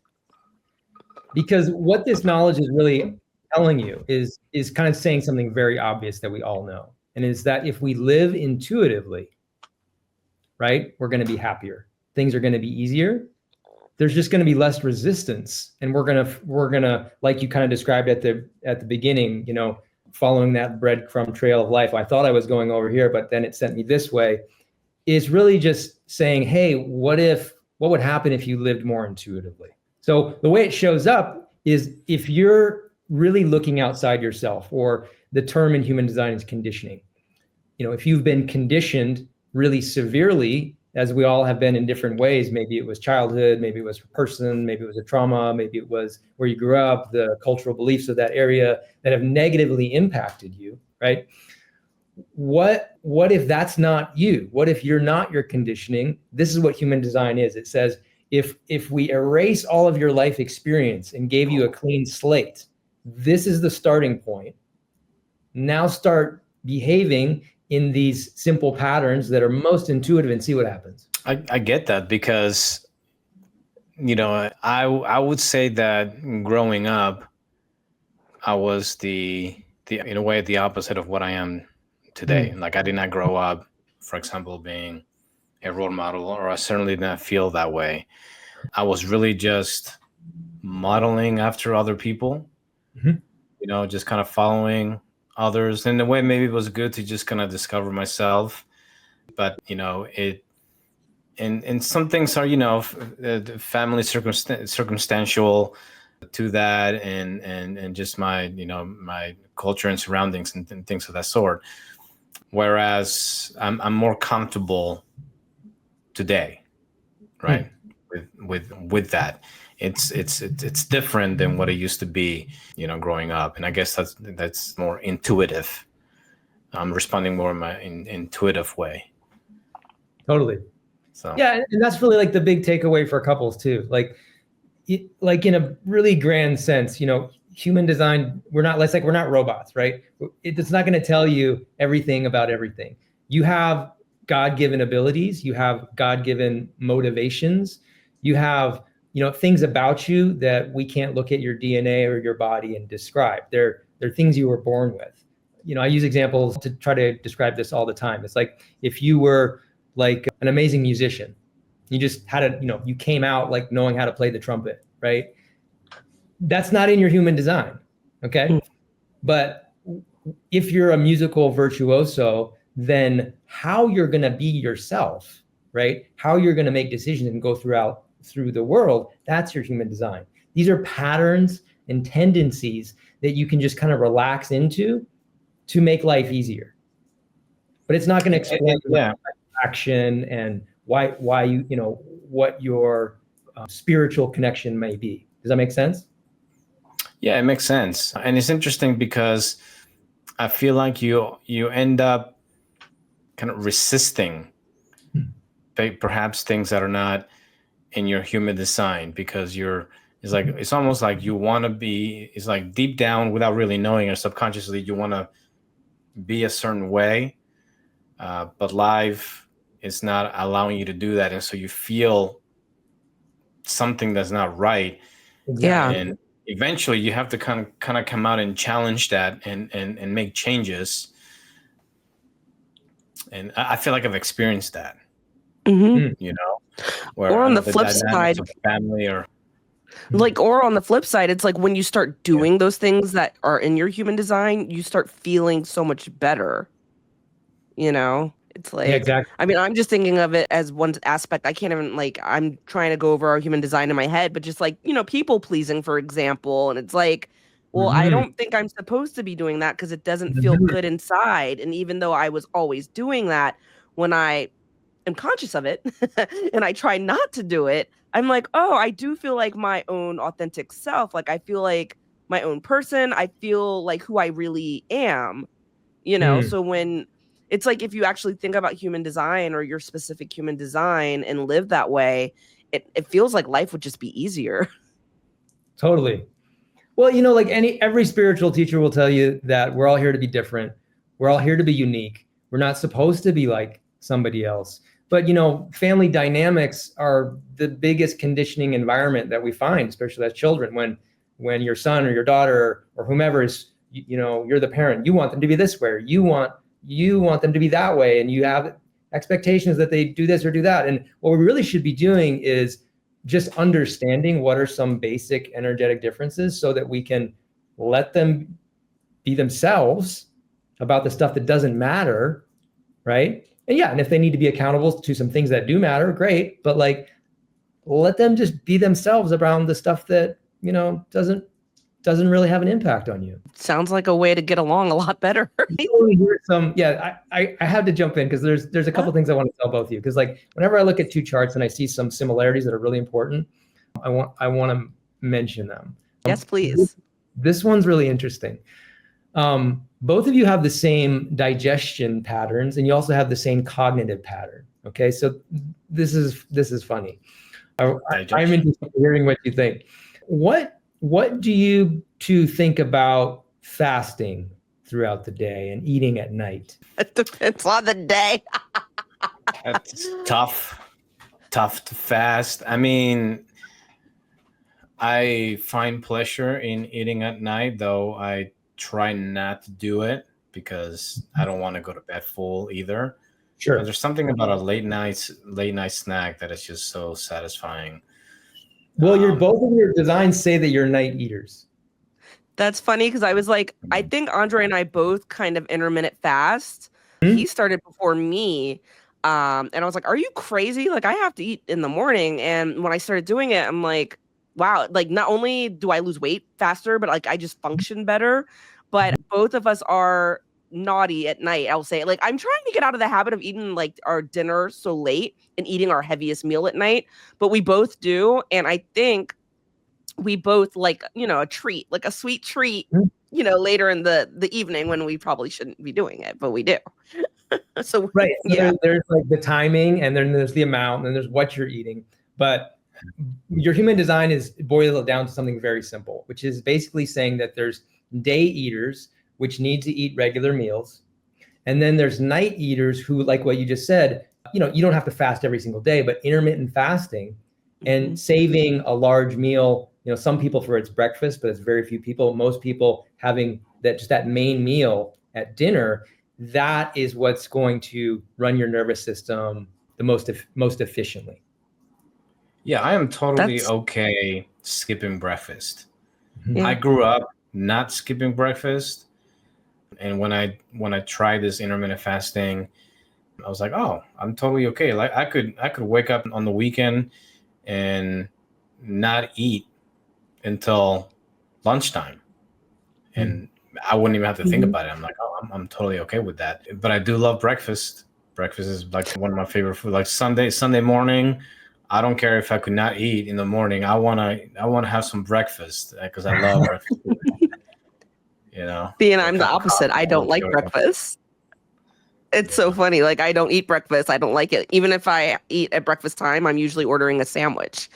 [SPEAKER 2] because what this knowledge is really telling you is kind of saying something very obvious that we all know. And is that if we live intuitively, right, we're going to be happier. Things are going to be easier. There's just going to be less resistance, and we're gonna, like you kind of described at the beginning, following that breadcrumb trail of life. I thought I was going over here, but then it sent me this way. It's really just saying, hey, what would happen if you lived more intuitively? So the way it shows up is if you're really looking outside yourself, or the term in human design is conditioning. If you've been conditioned really severely, as we all have been in different ways, maybe it was childhood, maybe it was a person, maybe it was a trauma, maybe it was where you grew up, the cultural beliefs of that area that have negatively impacted you, right? What if that's not you? What if you're not your conditioning? This is what human design is. It says, if we erase all of your life experience and gave you a clean slate, this is the starting point. Now start behaving in these simple patterns that are most intuitive and see what happens.
[SPEAKER 3] I get that, because, I would say that growing up, I was in a way, the opposite of what I am today. Like, I did not grow up, for example, being a role model, or I certainly did not feel that way. I was really just modeling after other people, just kind of following others. In a way, maybe it was good to just kind of discover myself. But, and some things are, family circumstantial to that, and just my, my culture and surroundings and things of that sort. Whereas I'm more comfortable today, right? With that. It's different than what it used to be, growing up. And I guess that's more intuitive. I'm responding more in my intuitive way.
[SPEAKER 2] Totally.
[SPEAKER 3] So
[SPEAKER 2] yeah, and that's really like the big takeaway for couples too. Like in a really grand sense, human design, we're not robots, right? It's not going to tell you everything about everything. You have God-given abilities, you have God-given motivations, you have, things about you that we can't look at your DNA or your body and describe. They're things you were born with. I use examples to try to describe this all the time. It's like if you were like an amazing musician, you just had you came out like knowing how to play the trumpet, right? That's not in your human design, okay? But if you're a musical virtuoso, then how you're going to be yourself, right? How you're going to make decisions and go through the world, that's your human design. These are patterns and tendencies that you can just kind of relax into to make life easier. But it's not going to explain action and why you what your spiritual connection may be. Does that make sense?
[SPEAKER 3] Yeah, it makes sense. And it's interesting because I feel like you end up kind of resisting perhaps things that are not in your human design, because it's almost like you want to be, it's like deep down without really knowing, or subconsciously you want to be a certain way, but life is not allowing you to do that. And so you feel something that's not right.
[SPEAKER 1] Yeah.
[SPEAKER 3] And eventually you have to kind of come out and challenge that and make changes. And I feel like I've experienced that,
[SPEAKER 1] or on the flip side,
[SPEAKER 3] family or
[SPEAKER 1] on the flip side, it's like when you start doing those things that are in your human design, you start feeling so much better. It's like,
[SPEAKER 2] exactly.
[SPEAKER 1] I mean, I'm just thinking of it as one aspect. I can't even I'm trying to go over our human design in my head, but just people pleasing, for example. And it's like, well, I don't think I'm supposed to be doing that because it doesn't feel good inside. And even though I was always doing that, when I am conscious of it and I try not to do it, I'm like, oh, I do feel like my own authentic self. Like I feel like my own person. I feel like who I really am, So when it's like, if you actually think about human design or your specific human design and live that way, it feels like life would just be easier.
[SPEAKER 2] Totally. Well, every spiritual teacher will tell you that we're all here to be different. We're all here to be unique. We're not supposed to be like somebody else. But, family dynamics are the biggest conditioning environment that we find, especially as children. When your son or your daughter or whomever is, you're the parent, you want them to be this way, you want them to be that way, and you have expectations that they do this or do that. And what we really should be doing is just understanding what are some basic energetic differences so that we can let them be themselves about the stuff that doesn't matter, right? And if they need to be accountable to some things that do matter, great. But let them just be themselves around the stuff that, doesn't doesn't really have an impact on you.
[SPEAKER 1] Sounds like a way to get along a lot better.
[SPEAKER 2] I had to jump in because there's a couple things I want to tell both of you, because like whenever I look at two charts and I see some similarities that are really important, I want to mention them.
[SPEAKER 1] Yes, please.
[SPEAKER 2] This one's really interesting. Both of you have the same digestion patterns, and you also have the same cognitive pattern. Okay, so this is funny. I'm interested in hearing what you think. What do you two think about fasting throughout the day and eating at night?
[SPEAKER 1] It depends on the day.
[SPEAKER 3] It's tough to fast. I mean, I find pleasure in eating at night, though I try not to do it because I don't want to go to bed full either.
[SPEAKER 2] Sure.
[SPEAKER 3] But there's something about a late night snack that is just so satisfying.
[SPEAKER 2] Well, both of your designs say that you're night eaters.
[SPEAKER 1] That's funny because I was like, I think Andre and I both kind of intermittent fast. He started before me. And I was like, are you crazy? Like, I have to eat in the morning. And when I started doing it, I'm like, wow, like not only do I lose weight faster, but like I just function better. But both of us are naughty at night. I'll say, like, I'm trying to get out of the habit of eating like our dinner so late and eating our heaviest meal at night, but we both do. And I think we both like, a treat, like a sweet treat, later in the evening when we probably shouldn't be doing it, but we do. So
[SPEAKER 2] right. So
[SPEAKER 1] yeah.
[SPEAKER 2] There's like the timing, and then there's the amount, and then there's what you're eating. But your human design boils it down to something very simple, which is basically saying that there's day eaters, which need to eat regular meals. And then there's night eaters who, like what you just said, you don't have to fast every single day, but intermittent fasting and saving a large meal, some people for it's breakfast, but it's very few people. Most people having that main meal at dinner, that is what's going to run your nervous system the most efficiently.
[SPEAKER 3] Yeah, I am totally okay skipping breakfast.
[SPEAKER 1] Yeah.
[SPEAKER 3] I grew up not skipping breakfast. And when I tried this intermittent fasting, I was like, oh, I'm totally okay. Like I could wake up on the weekend and not eat until lunchtime. And I wouldn't even have to think about it. I'm like, oh, I'm totally okay with that. But I do love breakfast. Breakfast is like one of my favorite food. Like Sunday morning, I don't care if I could not eat in the morning. I wanna have some breakfast because I love breakfast.
[SPEAKER 1] And I'm the opposite. I don't like breakfast. It's so funny. Like, I don't eat breakfast. I don't like it. Even if I eat at breakfast time, I'm usually ordering a sandwich.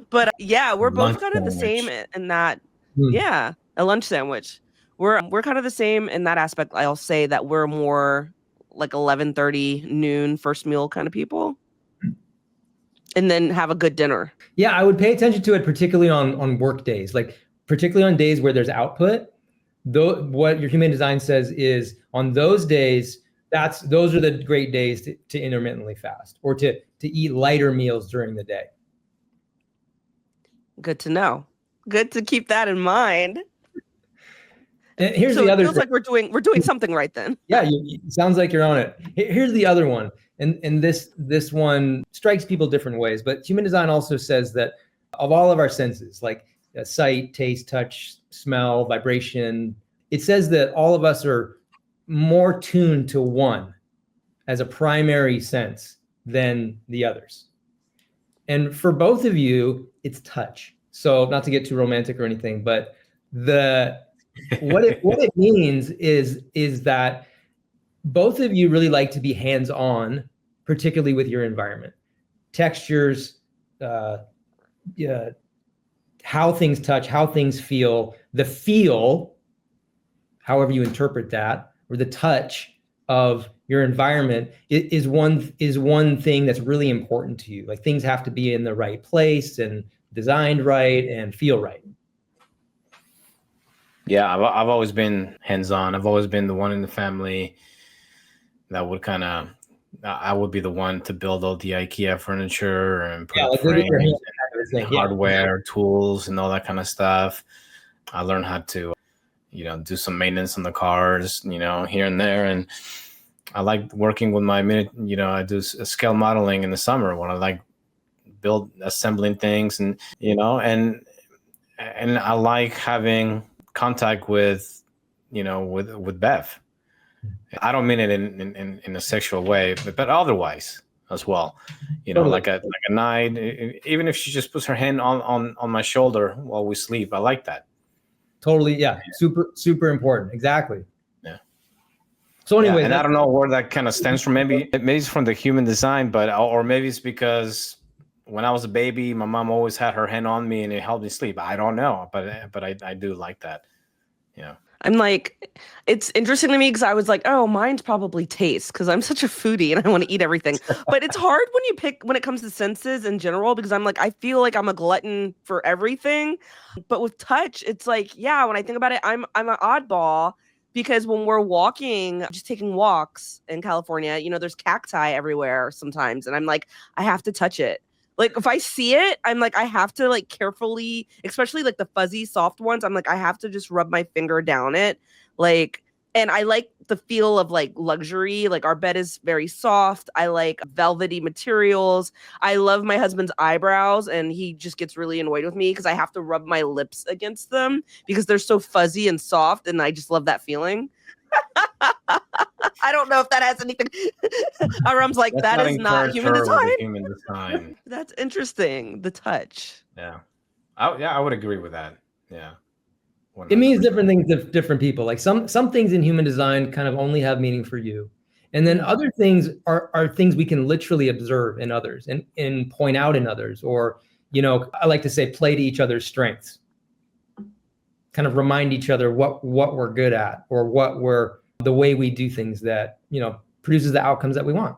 [SPEAKER 1] But yeah, we're both kind of the same in that. Yeah, a lunch sandwich. We're kind of the same in that aspect. I'll say that we're more like 11:30 noon first meal kind of people, and then have a good dinner.
[SPEAKER 2] Yeah, I would pay attention to it, particularly on work days, like particularly on days where there's output. What your human design says is on those days, those are the great days to intermittently fast or to eat lighter meals during the day.
[SPEAKER 1] Good to know. Good to keep that in mind.
[SPEAKER 2] And here's the other.
[SPEAKER 1] It feels like we're doing something right then.
[SPEAKER 2] Yeah, it sounds like you're on it. Here's the other one, and this one strikes people different ways. But human design also says that of all of our senses, like sight, taste, touch, smell, vibration, it says that all of us are more tuned to one as a primary sense than the others. And for both of you, it's touch. So not to get too romantic or anything, but what it means is that both of you really like to be hands-on, particularly with your environment, textures, how things touch, how things feel, the feel, however you interpret that, or the touch of your environment is one thing that's really important to you. Like things have to be in the right place and designed right and feel right.
[SPEAKER 3] Yeah, I've always been hands-on. I've always been the one in the family that would I would be the one to build all the IKEA furniture and put frames and hardware, tools, and all that kind of stuff. I learned how to, do some maintenance on the cars, here and there. And I like working with my I do scale modeling in the summer when I like assembling things and, and and I like having contact with, with Bev. I don't mean it in a sexual way, but otherwise as well.
[SPEAKER 2] Totally.
[SPEAKER 3] Like a night, even if she just puts her hand on my shoulder while we sleep, I like that.
[SPEAKER 2] Totally, yeah. Super important. Exactly.
[SPEAKER 3] Yeah.
[SPEAKER 2] So anyway,
[SPEAKER 3] and I don't know where that kind of stems from. Maybe it's from the human design, or maybe it's because when I was a baby, my mom always had her hand on me and it helped me sleep. I don't know, but I do like that. Yeah.
[SPEAKER 1] I'm like, it's interesting to me because I was like, oh, mine's probably taste because I'm such a foodie and I want to eat everything. But it's hard when it comes to senses in general, because I'm like, I feel like I'm a glutton for everything. But with touch, it's like, yeah, when I think about it, I'm an oddball, because when we're walking, just taking walks in California, there's cacti everywhere sometimes. And I'm like, I have to touch it. Like, if I see it, I'm like, I have to like carefully, especially like the fuzzy soft ones. I'm like, I have to just rub my finger down it. Like, and I like the feel of like luxury. Like, our bed is very soft. I like velvety materials. I love my husband's eyebrows, and he just gets really annoyed with me because I have to rub my lips against them because they're so fuzzy and soft. And I just love that feeling. I don't know if that has anything. Ahram's like, that is not human design.
[SPEAKER 3] Human design.
[SPEAKER 1] That's interesting. The touch.
[SPEAKER 3] Yeah. I would agree with that. Yeah. 100%.
[SPEAKER 2] It means different things to different people. Like some things in human design kind of only have meaning for you. And then other things are things we can literally observe in others and point out in others, or, I like to say, play to each other's strengths. Kind of remind each other what we're good at, or the way we do things that, produces the outcomes that we want.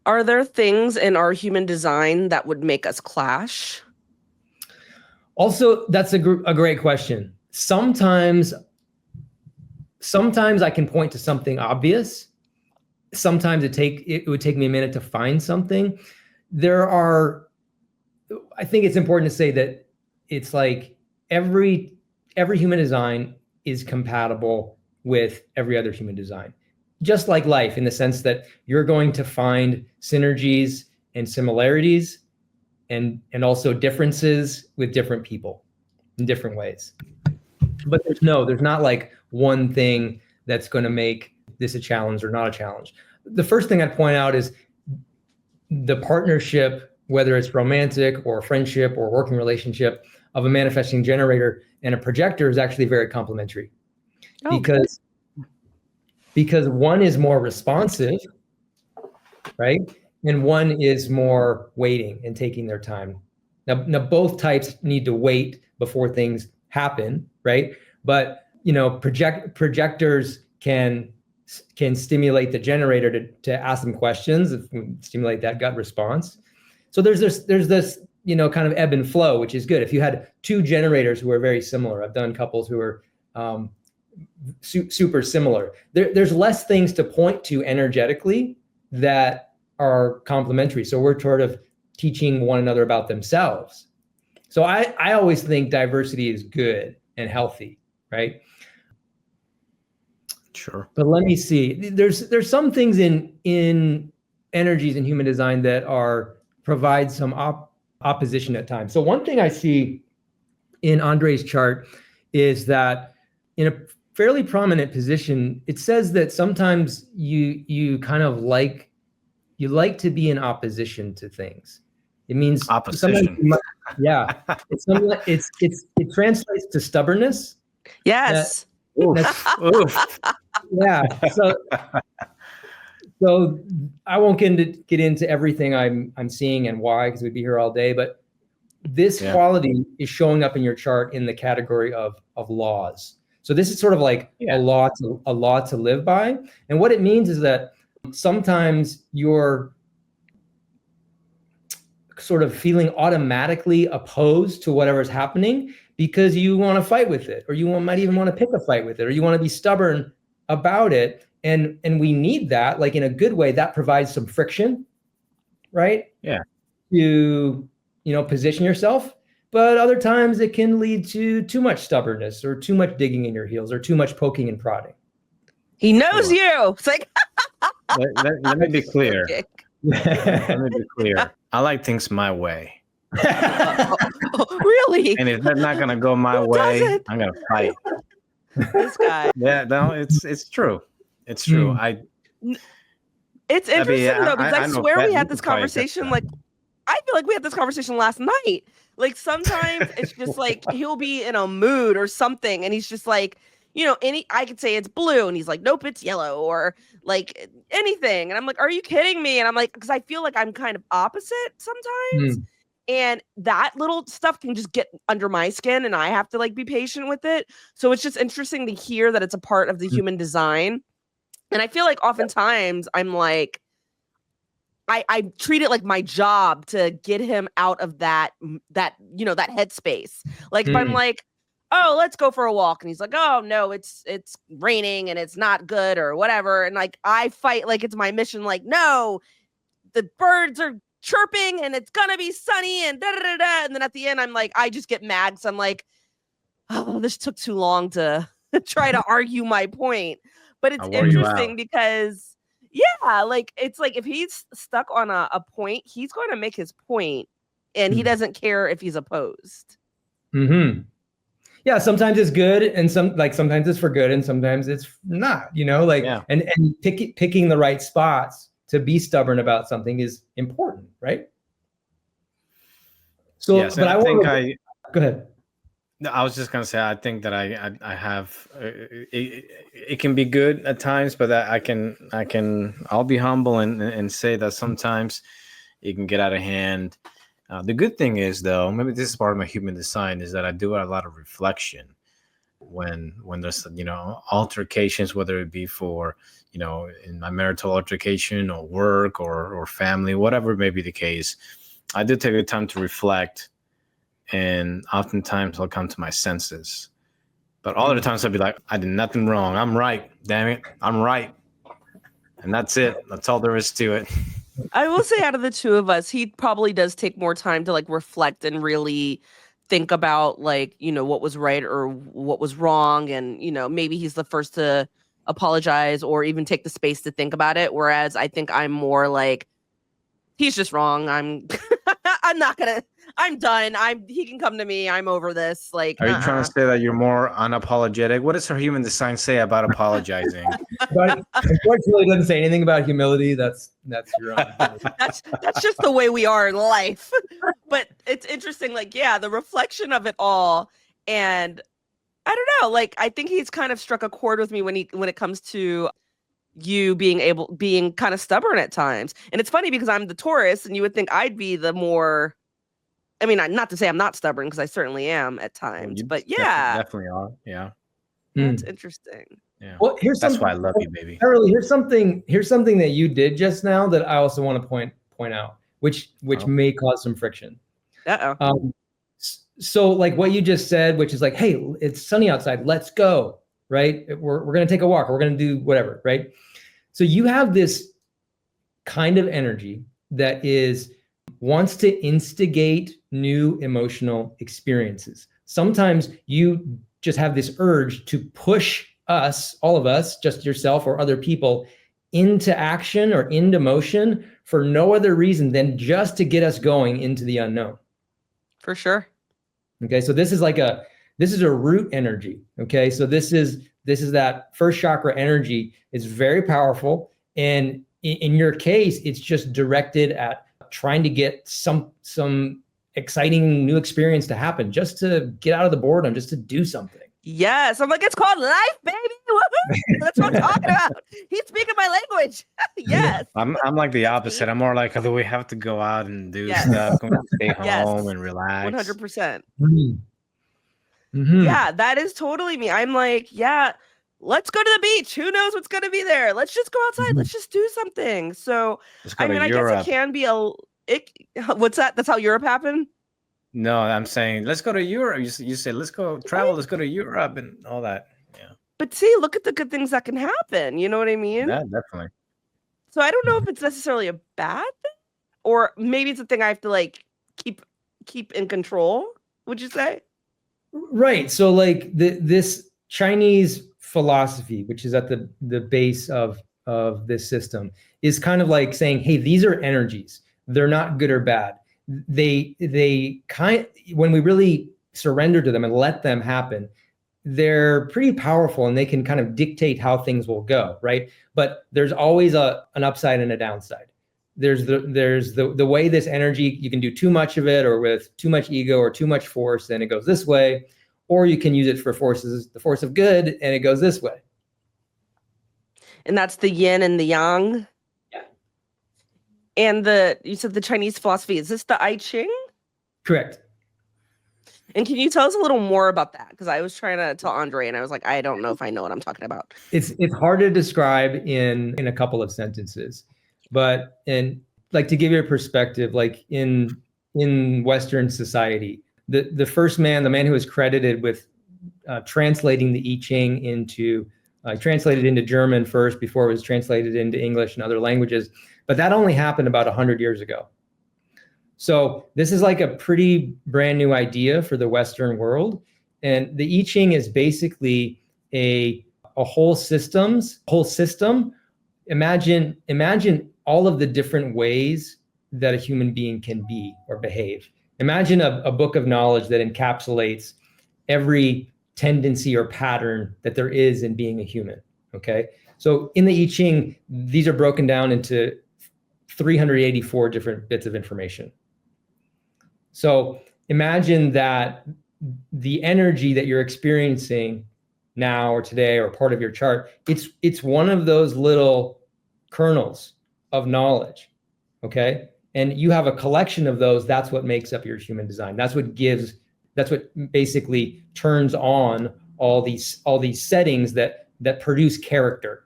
[SPEAKER 1] Are there things in our human design that would make us clash?
[SPEAKER 2] Also, that's a great question. Sometimes I can point to something obvious. Sometimes it would take me a minute to find something. I think it's important to say that it's like every human design is compatible with every other human design. Just like life, in the sense that you're going to find synergies and similarities and also differences with different people in different ways. But there's not like one thing that's going to make this a challenge or not a challenge. The first thing I'd point out is the partnership, whether it's romantic or friendship or working relationship, of a manifesting generator and a projector is actually very complementary. Because one is more responsive, right? And one is more waiting and taking their time. Now both types need to wait before things happen, right? But projectors can stimulate the generator to ask them questions, stimulate that gut response. So there's this kind of ebb and flow, which is good. If you had two generators who are very similar, I've done couples who are super similar. There's less things to point to energetically that are complementary. So we're sort of teaching one another about themselves. So I always think diversity is good and healthy, right?
[SPEAKER 3] Sure.
[SPEAKER 2] But let me see. There's some things in energies in human design that provide some opposition at times. So one thing I see in Andre's chart is that in a fairly prominent position, it says that sometimes you kind of like to be in opposition to things. It means
[SPEAKER 3] opposition.
[SPEAKER 2] Yeah, it translates to stubbornness.
[SPEAKER 1] Yes.
[SPEAKER 3] Oof.
[SPEAKER 2] Yeah. So I won't get into everything I'm seeing and why, because we'd be here all day. But this quality is showing up in your chart in the category of laws. So this is sort of like a law to live by. And what it means is that sometimes you're sort of feeling automatically opposed to whatever's happening because you want to fight with it, or you might even want to pick a fight with it, or you want to be stubborn about it. And we need that, like in a good way, that provides some friction, right?
[SPEAKER 3] Yeah.
[SPEAKER 2] To, position yourself. But other times it can lead to too much stubbornness or too much digging in your heels or too much poking and prodding.
[SPEAKER 1] He knows you. It's like,
[SPEAKER 3] let me be clear. Let me be clear. I like things my way.
[SPEAKER 1] Really?
[SPEAKER 3] And if that's not gonna go my
[SPEAKER 1] Who
[SPEAKER 3] way,
[SPEAKER 1] doesn't?
[SPEAKER 3] I'm gonna fight.
[SPEAKER 1] This guy.
[SPEAKER 3] Yeah, no, it's true. It's true.
[SPEAKER 1] It's
[SPEAKER 3] I mean,
[SPEAKER 1] interesting though, because I
[SPEAKER 3] I know
[SPEAKER 1] swear we
[SPEAKER 3] that you
[SPEAKER 1] had this
[SPEAKER 3] could probably attest
[SPEAKER 1] conversation.
[SPEAKER 3] to
[SPEAKER 1] Like, I feel like we had this conversation last night. Like sometimes it's just like he'll be in a mood or something, and he's just like, I could say it's blue, and he's like, nope, it's yellow, or like anything. And I'm like, are you kidding me? And I'm like, because I feel like I'm kind of opposite sometimes. And that little stuff can just get under my skin, and I have to like be patient with it. So it's just interesting to hear that it's a part of the human design. And I feel like oftentimes I'm like, I treat it like my job to get him out of that headspace. Like if I'm like, oh, let's go for a walk, and he's like, oh no, it's raining and it's not good or whatever, and like I fight like it's my mission. Like, no, the birds are chirping and it's gonna be sunny and da da da da. And then at the end, I'm like, I just get mad because I'm like, oh, this took too long to try to argue my point. But it's interesting because, yeah, like it's like if he's stuck on a point, he's going to make his point, and he doesn't care if he's opposed.
[SPEAKER 2] Yeah, sometimes it's good, and sometimes it's for good, and sometimes it's not. And picking the right spots to be stubborn about something is important, right? So,
[SPEAKER 3] yes, but
[SPEAKER 2] go ahead.
[SPEAKER 3] No, I was just gonna say, I think that I have it can be good at times, but that I'll be humble and say that sometimes it can get out of hand. The good thing is, though, maybe this is part of my human design, is that I do a lot of reflection when there's altercations, whether it be for in my marital altercation or work or family, whatever may be the case. I do take the time to reflect. And oftentimes I'll come to my senses. But all the times I'll be like, I did nothing wrong. I'm right. Damn it. I'm right. And that's it. That's all there is to it.
[SPEAKER 1] I will say out of the two of us, he probably does take more time to like reflect and really think about like, what was right or what was wrong. And, maybe he's the first to apologize or even take the space to think about it. Whereas I think I'm more like, he's just wrong. I'm done. He can come to me. I'm over this. Like,
[SPEAKER 3] are you trying to say that you're more unapologetic? What does her human design say about apologizing?
[SPEAKER 2] But unfortunately, it doesn't say anything about humility. That's your own.
[SPEAKER 1] that's just the way we are in life. But it's interesting. Like, yeah, the reflection of it all, and I don't know. Like, I think he's kind of struck a chord with me when it comes to you being kind of stubborn at times. And it's funny because I'm the Taurus, and you would think I'd be the more, I mean, not to say I'm not stubborn, because I certainly am at times, but yeah,
[SPEAKER 3] definitely are. Yeah.
[SPEAKER 1] That's interesting.
[SPEAKER 3] Yeah.
[SPEAKER 2] Well,
[SPEAKER 3] that's why I love you, baby.
[SPEAKER 2] Beverly, here's something that you did just now that I also want to point out, which may cause some friction. So like what you just said, which is like, hey, it's sunny outside, let's go. Right? We're going to take a walk. We're going to do whatever. Right? So you have this kind of energy that wants to instigate new emotional experiences. Sometimes you just have this urge to push all of us, just yourself or other people, into action or into motion for no other reason than just to get us going into the unknown.
[SPEAKER 1] For sure.
[SPEAKER 2] Okay. So this is a root energy. Okay. So this is that first chakra energy. It's very powerful. And in your case, it's just directed at trying to get some exciting new experience to happen, just to get out of the boredom, just to do something.
[SPEAKER 1] Yes. I'm like, it's called life, baby. Woo-hoo! That's what I'm talking about. He's speaking my language. Yes.
[SPEAKER 3] I'm like the opposite. I'm more like, do we have to go out and do stuff? Can we stay home and relax?
[SPEAKER 1] 100%.
[SPEAKER 2] Mm-hmm.
[SPEAKER 1] Yeah, that is totally me. I'm like, yeah, let's go to the beach. Who knows what's going to be there? Let's just go outside. Let's just do something. So, I mean, I guess it can be what's that? That's how Europe happened?
[SPEAKER 3] No, I'm saying, let's go to Europe. You say, let's go travel. Let's go to Europe and all that. Yeah.
[SPEAKER 1] But see, look at the good things that can happen. You know what I mean?
[SPEAKER 3] Yeah, definitely.
[SPEAKER 1] So I don't know if it's necessarily a bad thing, or maybe it's a thing I have to like keep in control. Would you say?
[SPEAKER 2] Right. So like this Chinese philosophy, which is at the base of this system, is kind of like saying, hey, these are energies. They're not good or bad. when we really surrender to them and let them happen, they're pretty powerful and they can kind of dictate how things will go, right? But there's always an upside and a downside. There's the way this energy, you can do too much of it, or with too much ego or too much force, and it goes this way, or you can use it for the force of good, and it goes this way.
[SPEAKER 1] And that's the yin and the yang.
[SPEAKER 2] Yeah.
[SPEAKER 1] And you said the Chinese philosophy, is this the I Ching?
[SPEAKER 2] Correct.
[SPEAKER 1] And can you tell us a little more about that? Because I was trying to tell Andre, and I was like, I don't know if I know what I'm talking about.
[SPEAKER 2] It's hard to describe in a couple of sentences, but like, to give you a perspective, like in Western society, the first man, the man who was credited with translating the I Ching into, translated into German first before it was translated into English and other languages, but that only happened about 100 years ago. So this is like a pretty brand new idea for the Western world. And the I Ching is basically a whole system. Imagine all of the different ways that a human being can be or behave. Imagine a book of knowledge that encapsulates every tendency or pattern that there is in being a human, okay? So in the I Ching, these are broken down into 384 different bits of information. So imagine that the energy that you're experiencing now or today or part of your chart, it's one of those little kernels of knowledge, okay? And you have a collection of those. That's what makes up your human design. That's what basically turns on all these settings that produce character.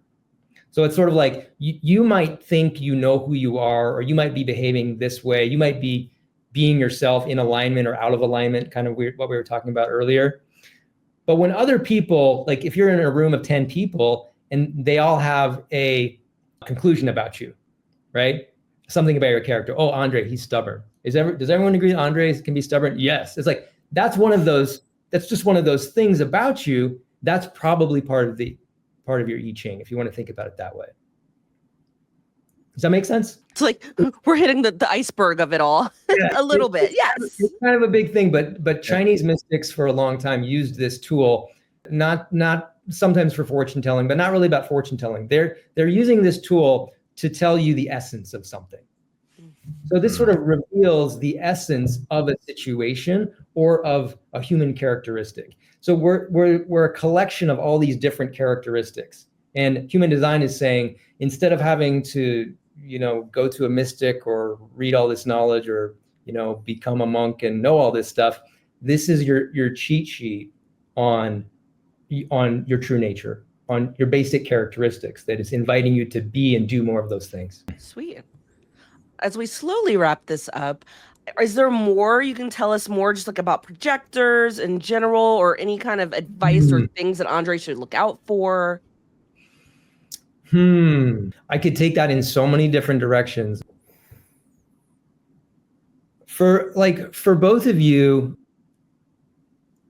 [SPEAKER 2] So it's sort of like you might think you know who you are, or you might be behaving this way. You might be being yourself in alignment or out of alignment, kind of weird, what we were talking about earlier. But when other people, like if you're in a room of 10 people and they all have a conclusion about you, right? Something about your character. Oh, Andre, he's stubborn. Does everyone agree that Andre can be stubborn? Yes. It's like, that's just one of those things about you. That's probably part of your I Ching, if you want to think about it that way. Does that make sense?
[SPEAKER 1] It's like we're hitting the iceberg of it all.
[SPEAKER 2] Yeah,
[SPEAKER 1] a little bit. Yes.
[SPEAKER 2] It's kind of a big thing, but Chinese mystics for a long time used this tool, not sometimes for fortune telling, but not really about fortune telling. They're using this tool to tell you the essence of something. So this sort of reveals the essence of a situation or of a human characteristic. So we're a collection of all these different characteristics. And human design is saying, instead of having to, go to a mystic or read all this knowledge or, become a monk and know all this stuff, this is your cheat sheet on your true nature, on your basic characteristics, that is inviting you to be and do more of those things.
[SPEAKER 1] Sweet. As we slowly wrap this up, is there more you can tell us more just like about projectors in general, or any kind of advice or things that Andre should look out for?
[SPEAKER 2] I could take that in so many different directions. For both of you,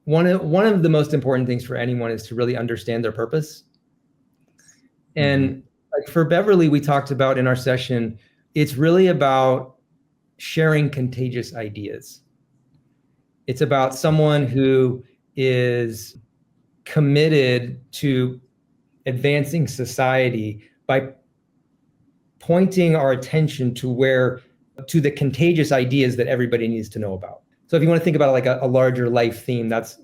[SPEAKER 2] one of the most important things for anyone is to really understand their purpose. And like for Beverly, we talked about in our session, it's really about sharing contagious ideas. It's about someone who is committed to advancing society by pointing our attention to the contagious ideas that everybody needs to know about. So if you want to think about it like a larger life theme, that's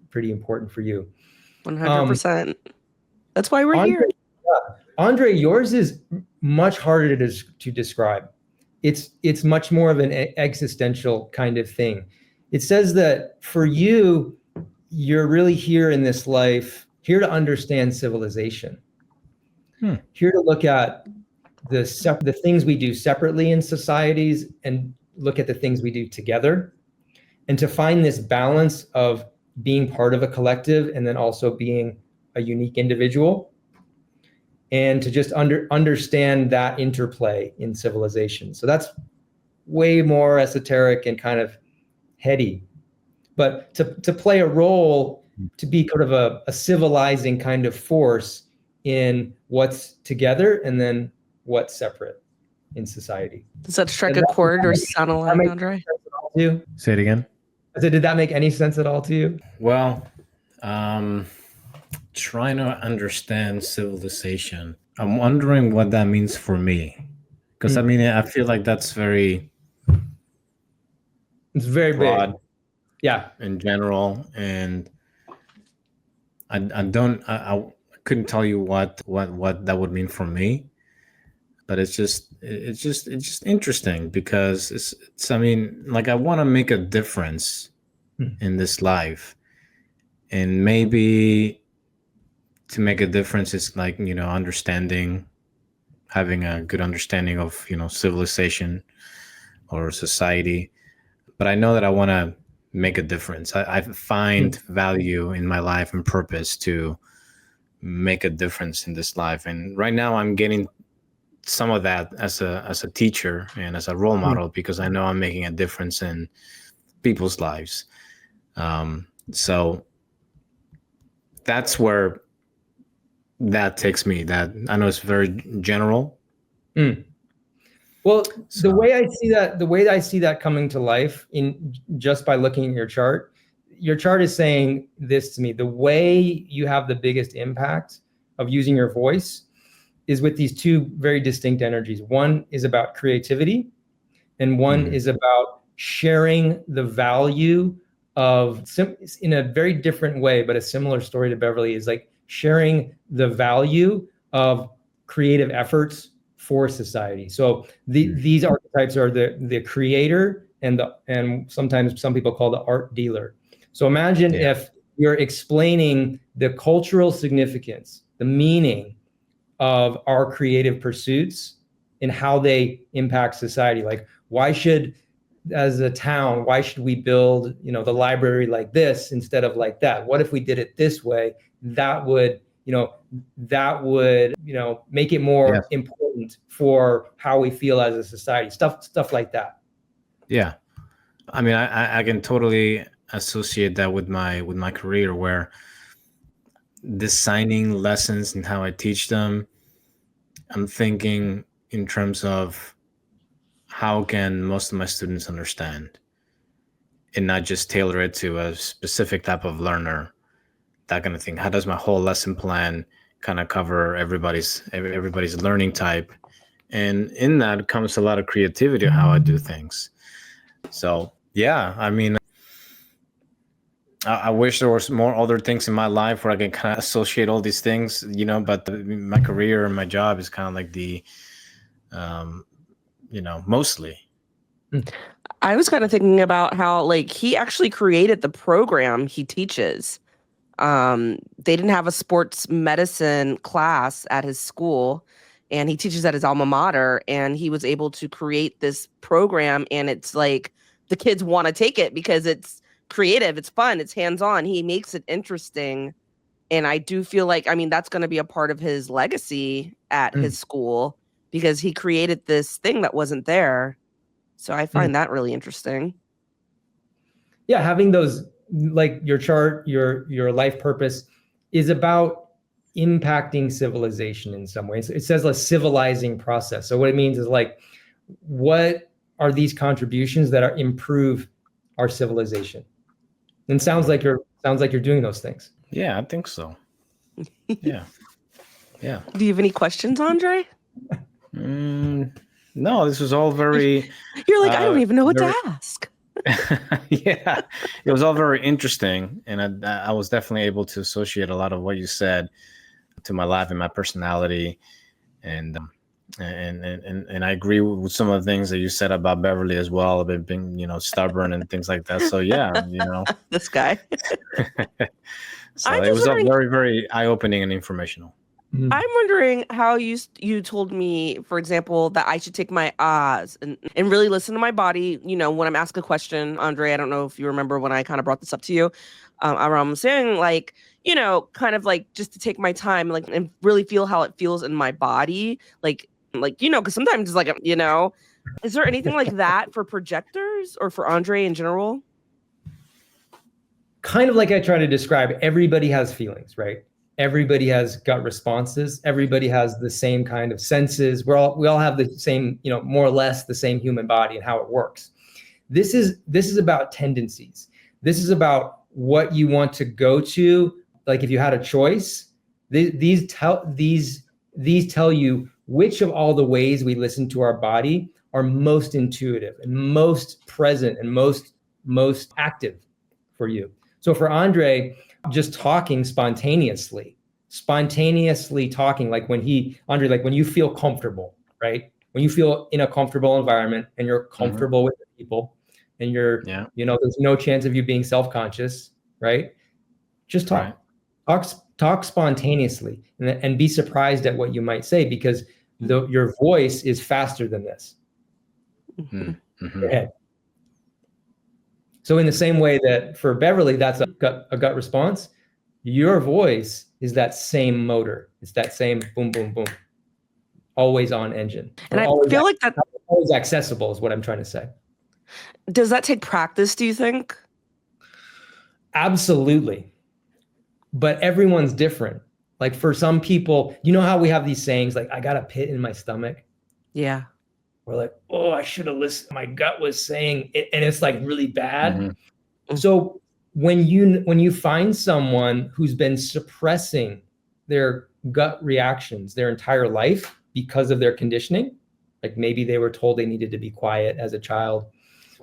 [SPEAKER 2] pretty important for you.
[SPEAKER 1] 100%. That's why we're here.
[SPEAKER 2] Andre, yours is much harder to describe. It's much more of an existential kind of thing. It says that for you, you're really here in this life, here to understand civilization, here to look at the things we do separately in societies and look at the things we do together, and to find this balance of being part of a collective and then also being a unique individual, and to just understand that interplay in civilization. So that's way more esoteric and kind of heady. But to play a role, to be kind of a civilizing kind of force in what's together and then what's separate. in society.
[SPEAKER 1] Does that strike a chord or sound a line, Andre?
[SPEAKER 2] You?
[SPEAKER 3] Say it again.
[SPEAKER 2] I said, did that make any sense at all to you?
[SPEAKER 3] Well, trying to understand civilization. I'm wondering what that means for me. Because I mean, I feel like that's very
[SPEAKER 2] It's very
[SPEAKER 3] broad.
[SPEAKER 2] big. Yeah.
[SPEAKER 3] In general. And I couldn't tell you what that would mean for me. But it's just interesting because it's I mean, like I want to make a difference in this life. And maybe to make a difference is like, having a good understanding of, civilization or society. But I know that I want to make a difference. I find value in my life and purpose to make a difference in this life. And right now I'm getting some of that as a teacher and as a role model, because I know I'm making a difference in people's lives. So that's where that takes me. That I know it's very general.
[SPEAKER 2] Well, the way I see that coming to life in just by looking at your chart is saying this to me: the way you have the biggest impact of using your voice is with these two very distinct energies. One is about creativity, and one is about sharing the value of, in a very different way, but a similar story to Beverly, is like sharing the value of creative efforts for society. So these archetypes are the creator and sometimes some people call the art dealer. So imagine if you're explaining the cultural significance, the meaning of our creative pursuits and how they impact society. Like, as a town, why should we build, the library like this instead of like that? What if we did it this way? That would make it more important for how we feel as a society. Stuff like that.
[SPEAKER 3] Yeah. I mean, I can totally associate that with my career, where designing lessons and how I teach them, I'm thinking in terms of how can most of my students understand, and not just tailor it to a specific type of learner, that kind of thing. How does my whole lesson plan kind of cover everybody's learning type? And in that comes a lot of creativity of how I do things. So yeah, I mean, I wish there was more other things in my life where I can kind of associate all these things, but my career and my job is kind of like the, mostly.
[SPEAKER 1] I was kind of thinking about how, like, he actually created the program he teaches. They didn't have a sports medicine class at his school, and he teaches at his alma mater, and he was able to create this program, and it's like the kids want to take it because it's creative, it's fun, it's hands-on. He makes it interesting, and I do feel like, I mean, that's going to be a part of his legacy at his school, because he created this thing that wasn't there. So I find that really interesting.
[SPEAKER 2] Yeah, having those, like your chart, your life purpose is about impacting civilization in some ways. It says a civilizing process. So what it means is, like, what are these contributions that improve our civilization? And sounds like you're doing those things.
[SPEAKER 3] Yeah, I think so. Yeah.
[SPEAKER 1] Do you have any questions, Andre?
[SPEAKER 3] No, this was all very.
[SPEAKER 1] You're like, I don't even know what to ask.
[SPEAKER 3] Yeah, it was all very interesting, and I was definitely able to associate a lot of what you said to my life and my personality, and I agree with some of the things that you said about Beverly as well, about being stubborn and things like that. So yeah,
[SPEAKER 1] this guy.
[SPEAKER 3] So it was all very, very eye-opening and informational.
[SPEAKER 1] I'm wondering how you told me, for example, that I should take my ahs and really listen to my body. When I'm asked a question, Andre, I don't know if you remember when I kind of brought this up to you. I'm saying, like, kind of like just to take my time, like, and really feel how it feels in my body, like because sometimes it's like, is there anything like that for projectors or for Andre in general?
[SPEAKER 2] Kind of like I try to describe, everybody has feelings, right? everybody has gut responses. Everybody has the same kind of senses. We all have the same, more or less the same human body and how it works. This is about tendencies. This is about what you want to go to. Like if you had a choice, these tell you which of all the ways we listen to our body are most intuitive and most present and most active for you. So for Andre, just talking spontaneously talking, like when you feel comfortable, right? When you feel in a comfortable environment and you're comfortable with the people and there's no chance of you being self-conscious, right? Just talk. Right. Talk spontaneously and be surprised at what you might say, because your voice is faster than this. Mm-hmm. Your head. So in the same way that for Beverly, that's a gut response, your voice is that same motor. It's that same boom, boom, boom, always on engine.
[SPEAKER 1] And I feel like that's
[SPEAKER 2] always accessible is what I'm trying to say.
[SPEAKER 1] Does that take practice, do you think?
[SPEAKER 2] Absolutely. But everyone's different. Like for some people, you know how we have these sayings like, I got a pit in my stomach.
[SPEAKER 1] Yeah.
[SPEAKER 2] We're like, oh, I should have listened. My gut was saying it, and it's like really bad. Mm-hmm. So when you find someone who's been suppressing their gut reactions their entire life because of their conditioning, like maybe they were told they needed to be quiet as a child,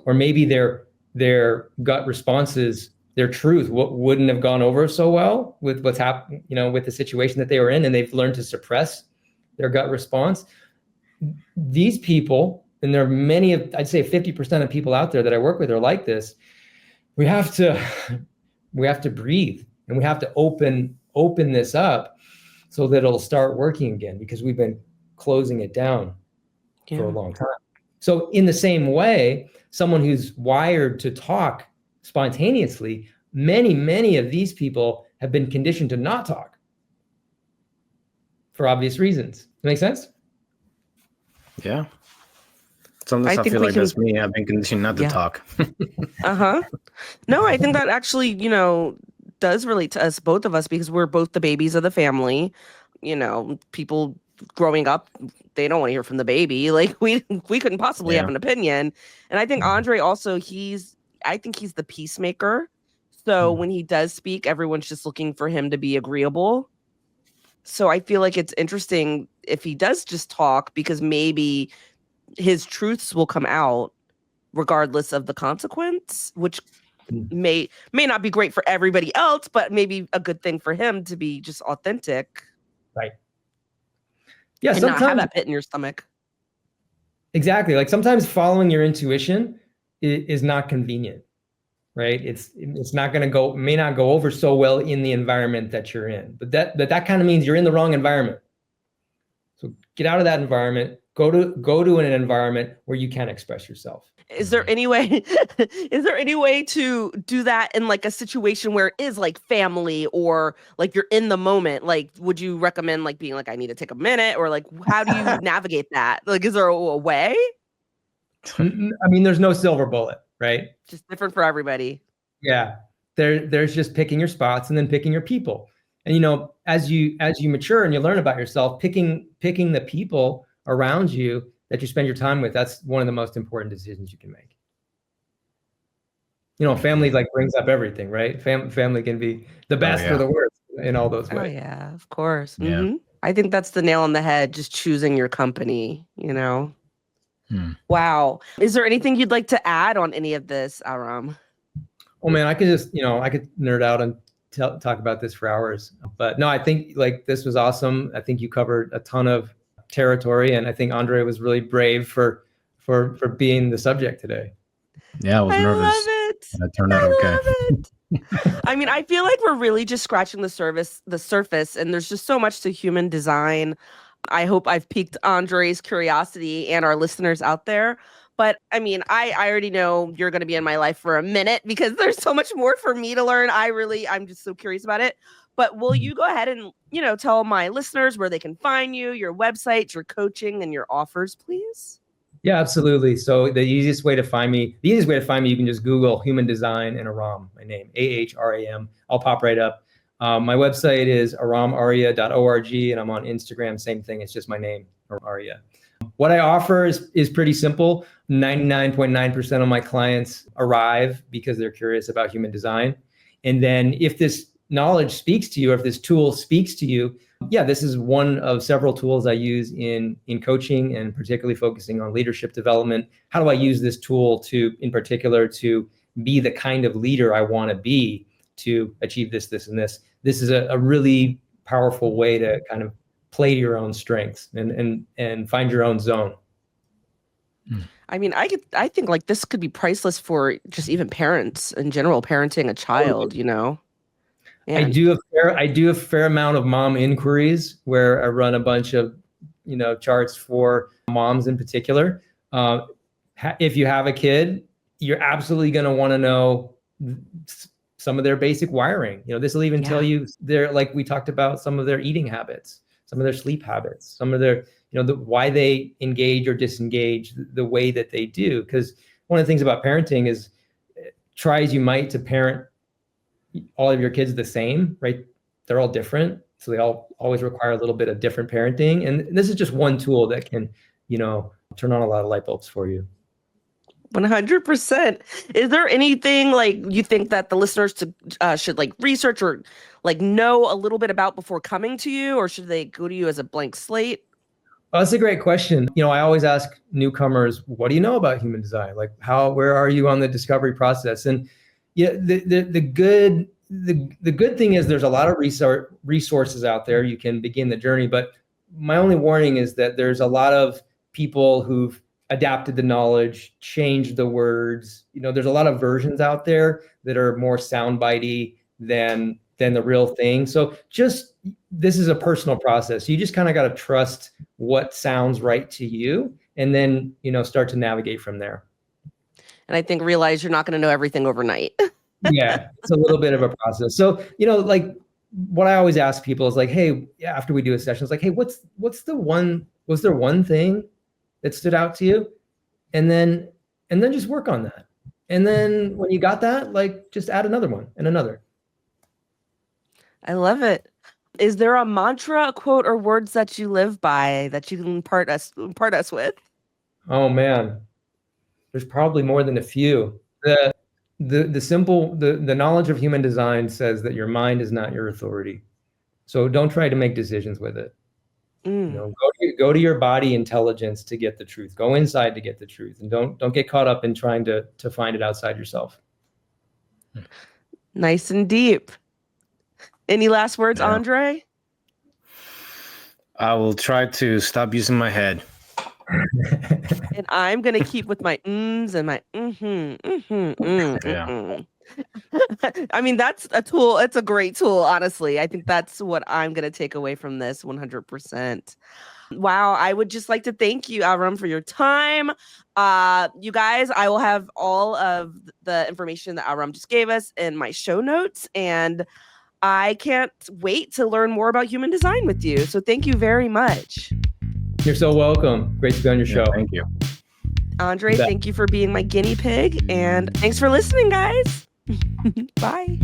[SPEAKER 2] or maybe their gut responses, their truth, what wouldn't have gone over so well with what's happened, with the situation that they were in, and they've learned to suppress their gut response. These people, and there are many of, I'd say 50% of people out there that I work with are like this. We have to breathe, and we have to open this up so that it'll start working again, because we've been closing it down for a long time. So in the same way, someone who's wired to talk spontaneously, many of these people have been conditioned to not talk for obvious reasons. Make sense?
[SPEAKER 3] Yeah. Sometimes I feel like that's me. I've been conditioned not to talk.
[SPEAKER 1] No, I think that actually, does relate to us, both of us, because we're both the babies of the family. People growing up, they don't want to hear from the baby. Like we couldn't possibly have an opinion. And I think Andre also, I think he's the peacemaker. So when he does speak, everyone's just looking for him to be agreeable. So I feel like it's interesting if he does just talk, because maybe his truths will come out regardless of the consequence, which may not be great for everybody else, but maybe a good thing for him to be just authentic.
[SPEAKER 2] Right. Yeah.
[SPEAKER 1] And not have that pit in your stomach.
[SPEAKER 2] Exactly. Like sometimes following your intuition is not convenient, right? It's not going to may not go over so well in the environment that you're in, but that kind of means you're in the wrong environment. So get out of that environment, go to an environment where you can express yourself.
[SPEAKER 1] Is there any way to do that in like a situation where it is like family, or like you're in the moment? Like, would you recommend like being like, I need to take a minute, or like, how do you navigate that? Like, is there a way?
[SPEAKER 2] I mean, there's no silver bullet, right?
[SPEAKER 1] Just different for everybody.
[SPEAKER 2] Yeah. There's just picking your spots and then picking your people. And, as you mature and you learn about yourself, picking the people around you that you spend your time with, that's one of the most important decisions you can make. Family like brings up everything, right? Family can be the best or the worst in all those ways.
[SPEAKER 1] Oh yeah, of course.
[SPEAKER 3] Yeah.
[SPEAKER 1] Mm-hmm. I think that's the nail on the head, just choosing your company, Wow. Is there anything you'd like to add on any of this, Ahram?
[SPEAKER 2] Oh man, I could just, I could nerd out and talk about this for hours. But no, I think like this was awesome. I think you covered a ton of territory, and I think Andre was really brave for being the subject today.
[SPEAKER 3] Yeah, I was nervous.
[SPEAKER 1] Love it.
[SPEAKER 3] And it turned out okay.
[SPEAKER 1] Love it. I mean, I feel like we're really just scratching the surface, and there's just so much to human design. I hope I've piqued Andre's curiosity and our listeners out there. But I mean, I already know you're going to be in my life for a minute, because there's so much more for me to learn. I'm just so curious about it. But will you go ahead and, tell my listeners where they can find you, your website, your coaching, and your offers, please?
[SPEAKER 2] Yeah, absolutely. So the easiest way to find me, you can just Google Human Design and Ahram, my name, Ahram. I'll pop right up. My website is ahramarya.org, and I'm on Instagram. Same thing. It's just my name, Arya. What I offer is pretty simple. 99.9% of my clients arrive because they're curious about human design. And then if this knowledge speaks to you, or if this tool speaks to you, yeah, this is one of several tools I use in coaching, and particularly focusing on leadership development. How do I use this tool in particular to be the kind of leader I want to be to achieve this, and this? This is a really powerful way to kind of play to your own strengths and find your own zone.
[SPEAKER 1] I mean, I think like this could be priceless for just even parents in general, parenting a child, you know?
[SPEAKER 2] I do a fair amount of mom inquiries where I run a bunch of, charts for moms in particular. If you have a kid, you're absolutely going to want to know some of their basic wiring. This will even tell you like we talked about, some of their eating habits, some of their sleep habits, some of their, why they engage or disengage the way that they do. Because one of the things about parenting is, try as you might to parent all of your kids the same, right? They're all different. So they all always require a little bit of different parenting. And this is just one tool that can, turn on a lot of light bulbs for you.
[SPEAKER 1] 100%. Is there anything like you think that the listeners should like research or like know a little bit about before coming to you, or should they go to you as a blank slate?
[SPEAKER 2] Well, that's a great question. I always ask newcomers, what do you know about human design? Like where are you on the discovery process? And the good thing is there's a lot of resources out there. You can begin the journey, but my only warning is that there's a lot of people who've adapted the knowledge, changed the words. There's a lot of versions out there that are more soundbitey than the real thing. So this is a personal process. You just kind of got to trust what sounds right to you, and then, start to navigate from there.
[SPEAKER 1] And I think realize you're not going to know everything overnight.
[SPEAKER 2] Yeah, it's a little bit of a process. So, like what I always ask people is like, hey, after we do a session, it's like, hey, was there one thing that stood out to you? And then just work on that. And then when you got that, like, just add another one and another.
[SPEAKER 1] I love it. Is there a mantra, a quote, or words that you live by that you can impart us with?
[SPEAKER 2] Oh man, there's probably more than a few. The knowledge of human design says that your mind is not your authority. So don't try to make decisions with it. Go to your body intelligence to get the truth. Go inside to get the truth, and don't get caught up in trying to find it outside yourself.
[SPEAKER 1] Nice and deep. Any last words, Andre?
[SPEAKER 3] I will try to stop using my head.
[SPEAKER 1] And I'm going to keep with my ums and my I mean, that's a tool. It's a great tool, honestly. I think that's what I'm going to take away from this 100%. Wow. I would just like to thank you, Ahram, for your time. You guys, I will have all of the information that Ahram just gave us in my show notes, and I can't wait to learn more about human design with you. So thank you very much.
[SPEAKER 2] You're so welcome. Great to be on your show.
[SPEAKER 3] Thank you.
[SPEAKER 1] Andre, thank you for being my guinea pig, and thanks for listening, guys. Bye.